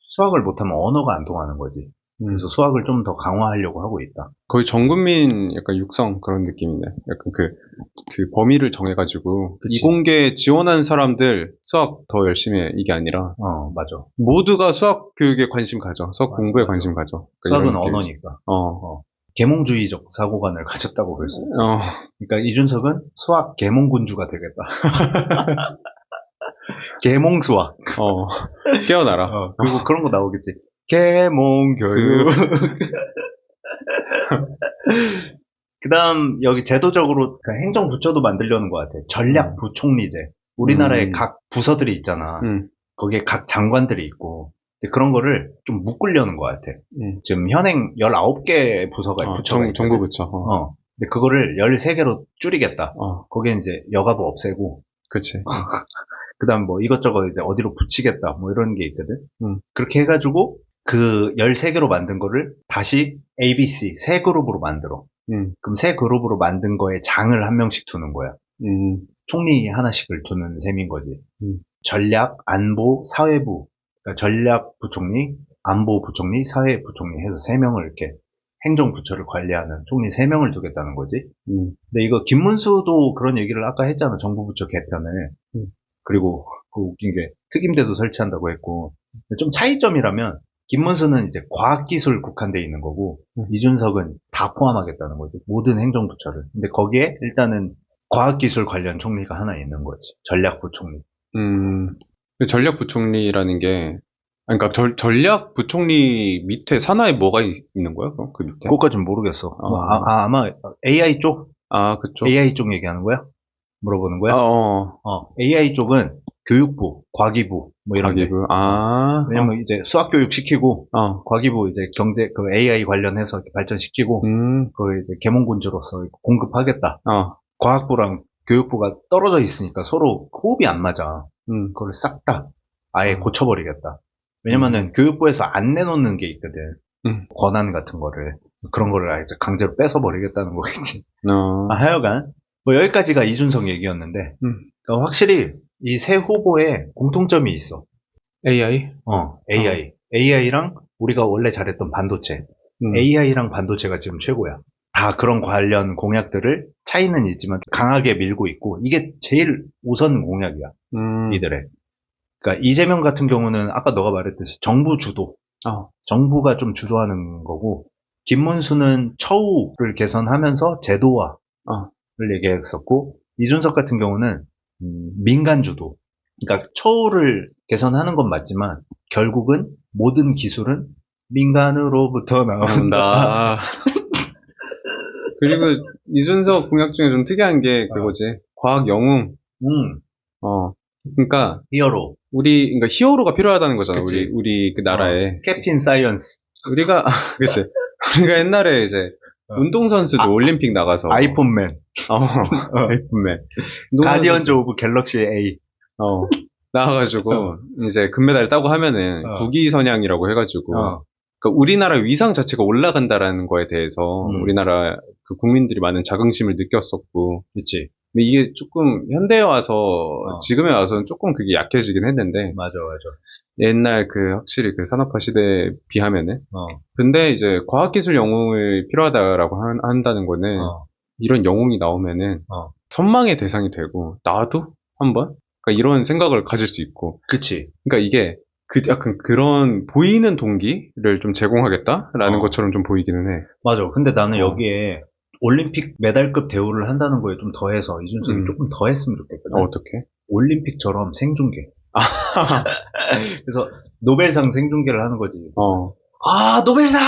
C: 수학을 못하면 언어가 안 통하는 거지. 그래서 수학을 좀 더 강화하려고 하고 있다.
B: 거의 전국민 약간 육성 그런 느낌이네. 약간 그 범위를 정해가지고
C: 그치.
B: 이공계 지원한 사람들 수학 더 열심히 해. 이게 아니라
C: 맞아.
B: 모두가 수학 교육에 관심 가져. 수학 공부에 관심 가져.
C: 그러니까 수학은 언어니까. 계몽주의적 사고관을 가졌다고 볼 수 있죠. 그러니까 이준석은 수학 계몽군주가 되겠다. 계몽수학.
B: 깨어나라.
C: 그리고 그런 거 나오겠지. 계몽교육. 그 다음, 여기 제도적으로 행정부처도 만들려는 것 같아. 전략부총리제. 우리나라에 각 부서들이 있잖아. 거기에 각 장관들이 있고. 그런 거를 좀 묶으려는 것 같아. 지금 현행 19개 부서가 부처가
B: 정부 부처.
C: 근데 그거를 13개로 줄이겠다. 거기에 이제 여가부 없애고.
B: 그치.
C: 그 다음 뭐 이것저것 이제 어디로 붙이겠다. 뭐 이런 게 있거든. 그렇게 해가지고 그 13개로 만든 거를 다시 ABC, 세 그룹으로 만들어. 그럼 세 그룹으로 만든 거에 장을 한 명씩 두는 거야. 총리 하나씩을 두는 셈인 거지. 전략, 안보, 사회부. 그러니까 전략부총리, 안보부총리, 사회부총리 해서 3명을 이렇게 행정부처를 관리하는 총리 3명을 두겠다는 거지. 근데 이거 김문수도 그런 얘기를 아까 했잖아. 정부부처 개편을. 그리고 그 웃긴 게 특임대도 설치한다고 했고. 좀 차이점이라면 김문수는 이제 과학기술 국한돼 있는 거고 이준석은 다 포함하겠다는 거지. 모든 행정부처를. 근데 거기에 일단은 과학기술 관련 총리가 하나 있는 거지. 전략부총리.
B: 전략부총리라는 게, 그러니까 전략부총리 밑에 산하에 뭐가 있는 거야? 그럼 그 밑에?
C: 그것까지는 모르겠어. 아마 AI 쪽?
B: 그쪽.
C: AI 쪽 얘기하는 거야? 물어보는 거야? AI 쪽은 교육부, 과기부, 뭐 이런 데. 왜냐면 이제 수학교육 시키고, 과기부 이제 경제, 그 AI 관련해서 발전시키고, 그 이제 계몽군주로서 공급하겠다. 과학부랑 교육부가 떨어져 있으니까 서로 호흡이 안 맞아. 그걸 싹 다 아예
B: 음.
C: 고쳐버리겠다. 왜냐면은 교육부에서 안 내놓는 게 있거든. 권한 같은 거를. 그런 거를 아예 강제로 뺏어버리겠다는 거겠지. 하여간, 뭐 여기까지가 이준석 얘기였는데, 그러니까 확실히 이 새 후보에 공통점이 있어.
B: AI?
C: AI. AI랑 우리가 원래 잘했던 반도체. AI랑 반도체가 지금 최고야. 다 그런 관련 공약들을 차이는 있지만 강하게 밀고 있고, 이게 제일 우선 공약이야. 이들의. 그러니까 이재명 같은 경우는 아까 너가 말했듯이 정부 주도. 정부가 좀 주도하는 거고, 김문수는 처우를 개선하면서 제도화를 얘기했었고, 이준석 같은 경우는 민간 주도. 그러니까 처우를 개선하는 건 맞지만 결국은 모든 기술은 민간으로부터 나온다.
B: 나온다. 그리고 이준석 공약 중에 좀 특이한 게 그거지. 과학 영웅. 그러니까
C: 히어로.
B: 그러니까 히어로가 필요하다는 거잖아.
C: 그치.
B: 우리 그 나라에.
C: 캡틴 사이언스.
B: 우리가 그치. 우리가 옛날에 이제 운동선수도 올림픽 나가서
C: 아이폰맨.
B: 아이폰맨.
C: 가디언즈 오브 갤럭시 A.
B: 나와가지고 이제 금메달 따고 하면은 국위선양이라고 해가지고 그러니까 우리나라 위상 자체가 올라간다라는 거에 대해서 우리나라 그 국민들이 많은 자긍심을 느꼈었고,
C: 그치.
B: 근데 이게 조금 현대에 와서 지금에 와서는 조금 그게 약해지긴 했는데,
C: 맞아.
B: 옛날 그 확실히 그 산업화 시대에 비하면은, 근데 이제 과학기술 영웅을 필요하다라고 한다는 거는 이런 영웅이 나오면은 선망의 대상이 되고 나도 한번 그러니까 이런 생각을 가질 수 있고,
C: 그치.
B: 그러니까 이게 약간 그런 보이는 동기를 좀 제공하겠다라는 것처럼 좀 보이기는 해.
C: 맞아. 근데 나는 여기에 올림픽 메달급 대우를 한다는 거에 좀 더해서 이준석이 조금 더 했으면 좋겠거든.
B: 어떻게?
C: 올림픽처럼 생중계. 그래서 노벨상 생중계를 하는 거지. 노벨상!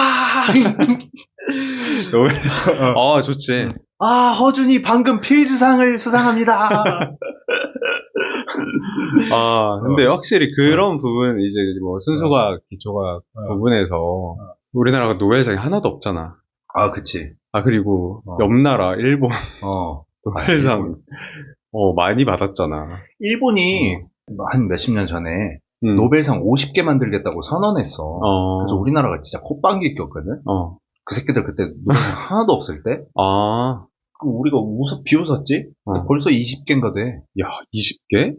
B: 좋지.
C: 허준이 방금 필즈상을 수상합니다.
B: 근데 확실히 그런 부분, 이제 뭐 순수과학, 기초과학 부분에서 우리나라가 노벨상이 하나도 없잖아.
C: 그치.
B: 그리고 옆 나라, 일본, 노벨상, 많이 받았잖아.
C: 일본이 한 몇십 년 전에 노벨상 50개 만들겠다고 선언했어. 그래서 우리나라가 진짜 콧방귀 꼈거든? 그 새끼들 그때 노벨상 하나도 없을 때? 우리가 비웃었지? 벌써 20개인가 돼.
B: 야, 20개?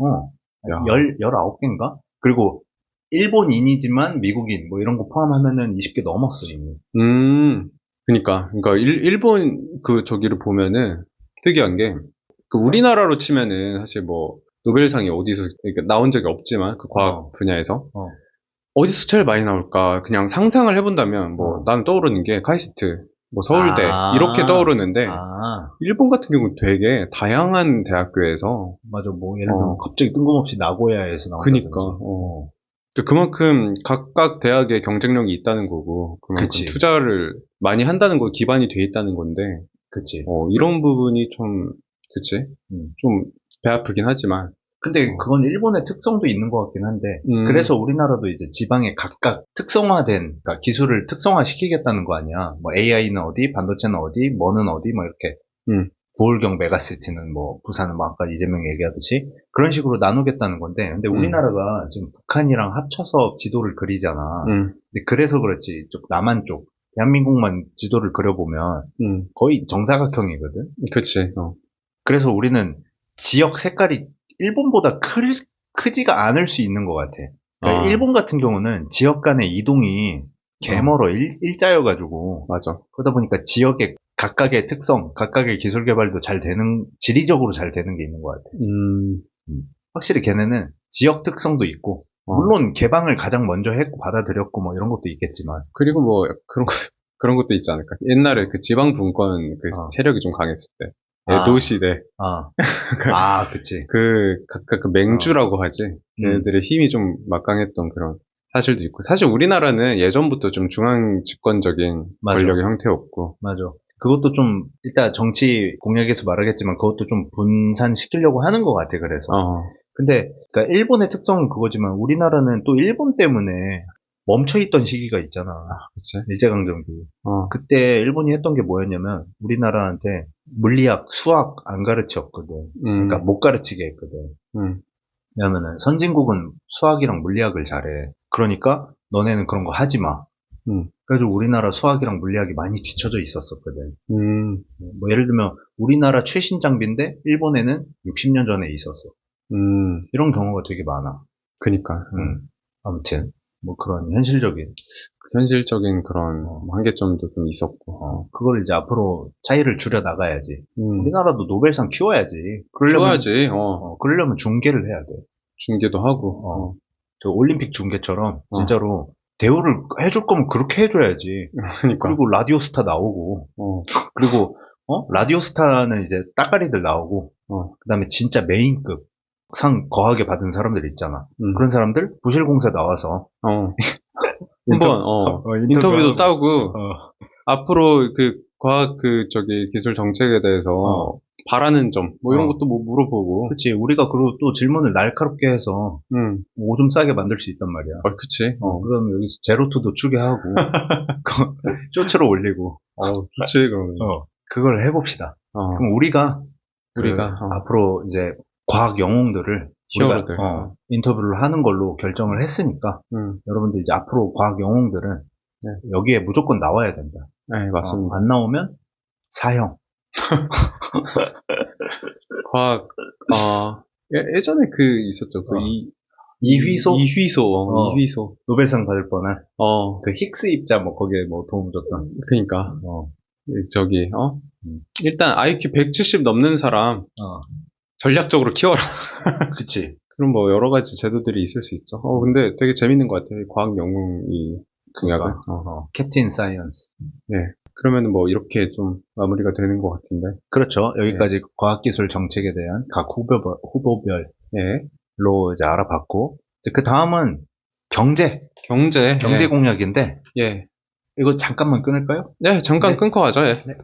C: 야. 19개인가? 그리고 일본인이지만 미국인 뭐 이런 거 포함하면은 20개 넘었어 이미.
B: 그러니까 일본 그 저기를 보면은 특이한 게 그 우리나라로 치면은 사실 뭐 노벨상이 어디서 그러니까 나온 적이 없지만 그 과학 분야에서 어디서 제일 많이 나올까 그냥 상상을 해본다면 뭐 난 떠오르는 게 카이스트 뭐 서울대 이렇게 떠오르는데 일본 같은 경우는 되게 다양한 대학교에서
C: 맞아. 뭐 예를 들면 갑자기 뜬금없이 나고야에서 나온다든지.
B: 그니까 그만큼 각각 대학에 경쟁력이 있다는 거고 그만큼
C: 그치.
B: 투자를 많이 한다는 거 기반이 돼 있다는 건데
C: 그치.
B: 이런 부분이 좀 그치 좀 배 아프긴 하지만
C: 근데 그건 일본의 특성도 있는 것 같긴 한데 그래서 우리나라도 이제 지방에 각각 특성화된 그러니까 기술을 특성화시키겠다는 거 아니야. 뭐 AI는 어디, 반도체는 어디, 뭐는 어디 뭐 이렇게 부울경 메가시티는 뭐 부산은 뭐 아까 이재명 얘기하듯이 그런 식으로 나누겠다는 건데 근데 우리나라가 지금 북한이랑 합쳐서 지도를 그리잖아. 근데 그래서 그렇지 이쪽 남한 쪽 대한민국만 지도를 그려보면 거의 정사각형이거든.
B: 그치.
C: 그래서 우리는 지역 색깔이 일본보다 크지가 않을 수 있는 것 같아. 그러니까 일본 같은 경우는 지역 간의 이동이 개멀어 일자여가지고
B: 맞아.
C: 그러다 보니까 지역의 각각의 특성, 각각의 기술 개발도 잘 되는 지리적으로 잘 되는 게 있는 것 같아. 확실히 걔네는 지역 특성도 있고 물론 개방을 가장 먼저 했고 받아들였고 뭐 이런 것도 있겠지만
B: 그리고 뭐 그런 것도 있지 않을까. 옛날에 그 지방 분권 그 세력이 좀 강했을 때 에도 시대.
C: 그치.
B: 각각 그 맹주라고 하지. 얘네들의 힘이 좀 막강했던 그런 사실도 있고. 사실 우리나라는 예전부터 좀 중앙 집권적인 권력의 형태였고.
C: 맞아. 그것도 좀, 이따 정치 공약에서 말하겠지만 그것도 좀 분산시키려고 하는 것 같아, 그래서. 근데, 그러니까 일본의 특성은 그거지만 우리나라는 또 일본 때문에 멈춰있던 시기가 있잖아.
B: 그치.
C: 일제강점기. 그때 일본이 했던 게 뭐였냐면 우리나라한테 물리학, 수학 안 가르쳤거든. 그러니까 못 가르치게 했거든. 왜냐면은 선진국은 수학이랑 물리학을 잘해. 그러니까 너네는 그런 거 하지 마. 그래서 우리나라 수학이랑 물리학이 많이 뒤쳐져 있었었거든. 뭐 예를 들면 우리나라 최신 장비인데 일본에는 60년 전에 있었어. 이런 경우가 되게 많아.
B: 그니까.
C: 아무튼 뭐 그런 현실적인
B: 현실적인 그런 한계점도 좀 있었고.
C: 그걸 이제 앞으로 차이를 줄여 나가야지.
B: 음,
C: 우리나라도 노벨상 키워야지.
B: 키워야지.
C: 그러려면 중계를 해야 돼.
B: 중계도 하고.
C: 저 올림픽 중계처럼 진짜로 대우를 해줄 거면 그렇게 해줘야지.
B: 그러니까.
C: 그리고 라디오스타 나오고 그리고 라디오스타는 이제 따까리들 나오고 그다음에 진짜 메인급 상 거하게 받은 사람들 있잖아. 그런 사람들 부실공사 나와서
B: 한번 인터뷰도
C: 인터뷰하고.
B: 따고 앞으로 그 과학 그 저기 기술 정책에 대해서 바라는 점 뭐 이런 것도 뭐 물어보고.
C: 그렇지. 우리가 그리고 또 질문을 날카롭게 해서 오줌 싸게 만들 수 있단 말이야.
B: 그치.
C: 그러면 여기서 제로투도 추계하고 쇼츠로 올리고.
B: 좋지 그러면.
C: 그걸 해봅시다. 그럼 우리가 앞으로 이제 과학 영웅들을
B: 히어로들.
C: 인터뷰를 하는 걸로 결정을 했으니까 여러분들 이제 앞으로 과학 영웅들은
B: 네.
C: 여기에 무조건 나와야 된다.
B: 네, 맞습니다.
C: 안 나오면 사형.
B: 과학 예전에 그 있었죠. 그
C: 이휘소?
B: 이휘소.
C: 노벨상 받을 뻔한 그 힉스 입자 뭐 거기에 뭐 도움 줬던.
B: 그러니까 저기 일단 IQ 170 넘는 사람 전략적으로 키워라.
C: 그치.
B: 그럼 뭐 여러 가지 제도들이 있을 수 있죠. 근데 되게 재밌는 것 같아요. 과학 영웅이 공약을.
C: 캡틴 사이언스.
B: 네. 그러면 뭐 이렇게 좀 마무리가 되는 것 같은데.
C: 그렇죠. 여기까지 과학기술 정책에 대한 각 후보별로 이제 알아봤고, 이제 그 다음은 경제
B: 경제
C: 공약인데,
B: 예.
C: 이거 잠깐만 끊을까요?
B: 네, 잠깐
C: 네.
B: 끊고 가죠. 예.
C: 네.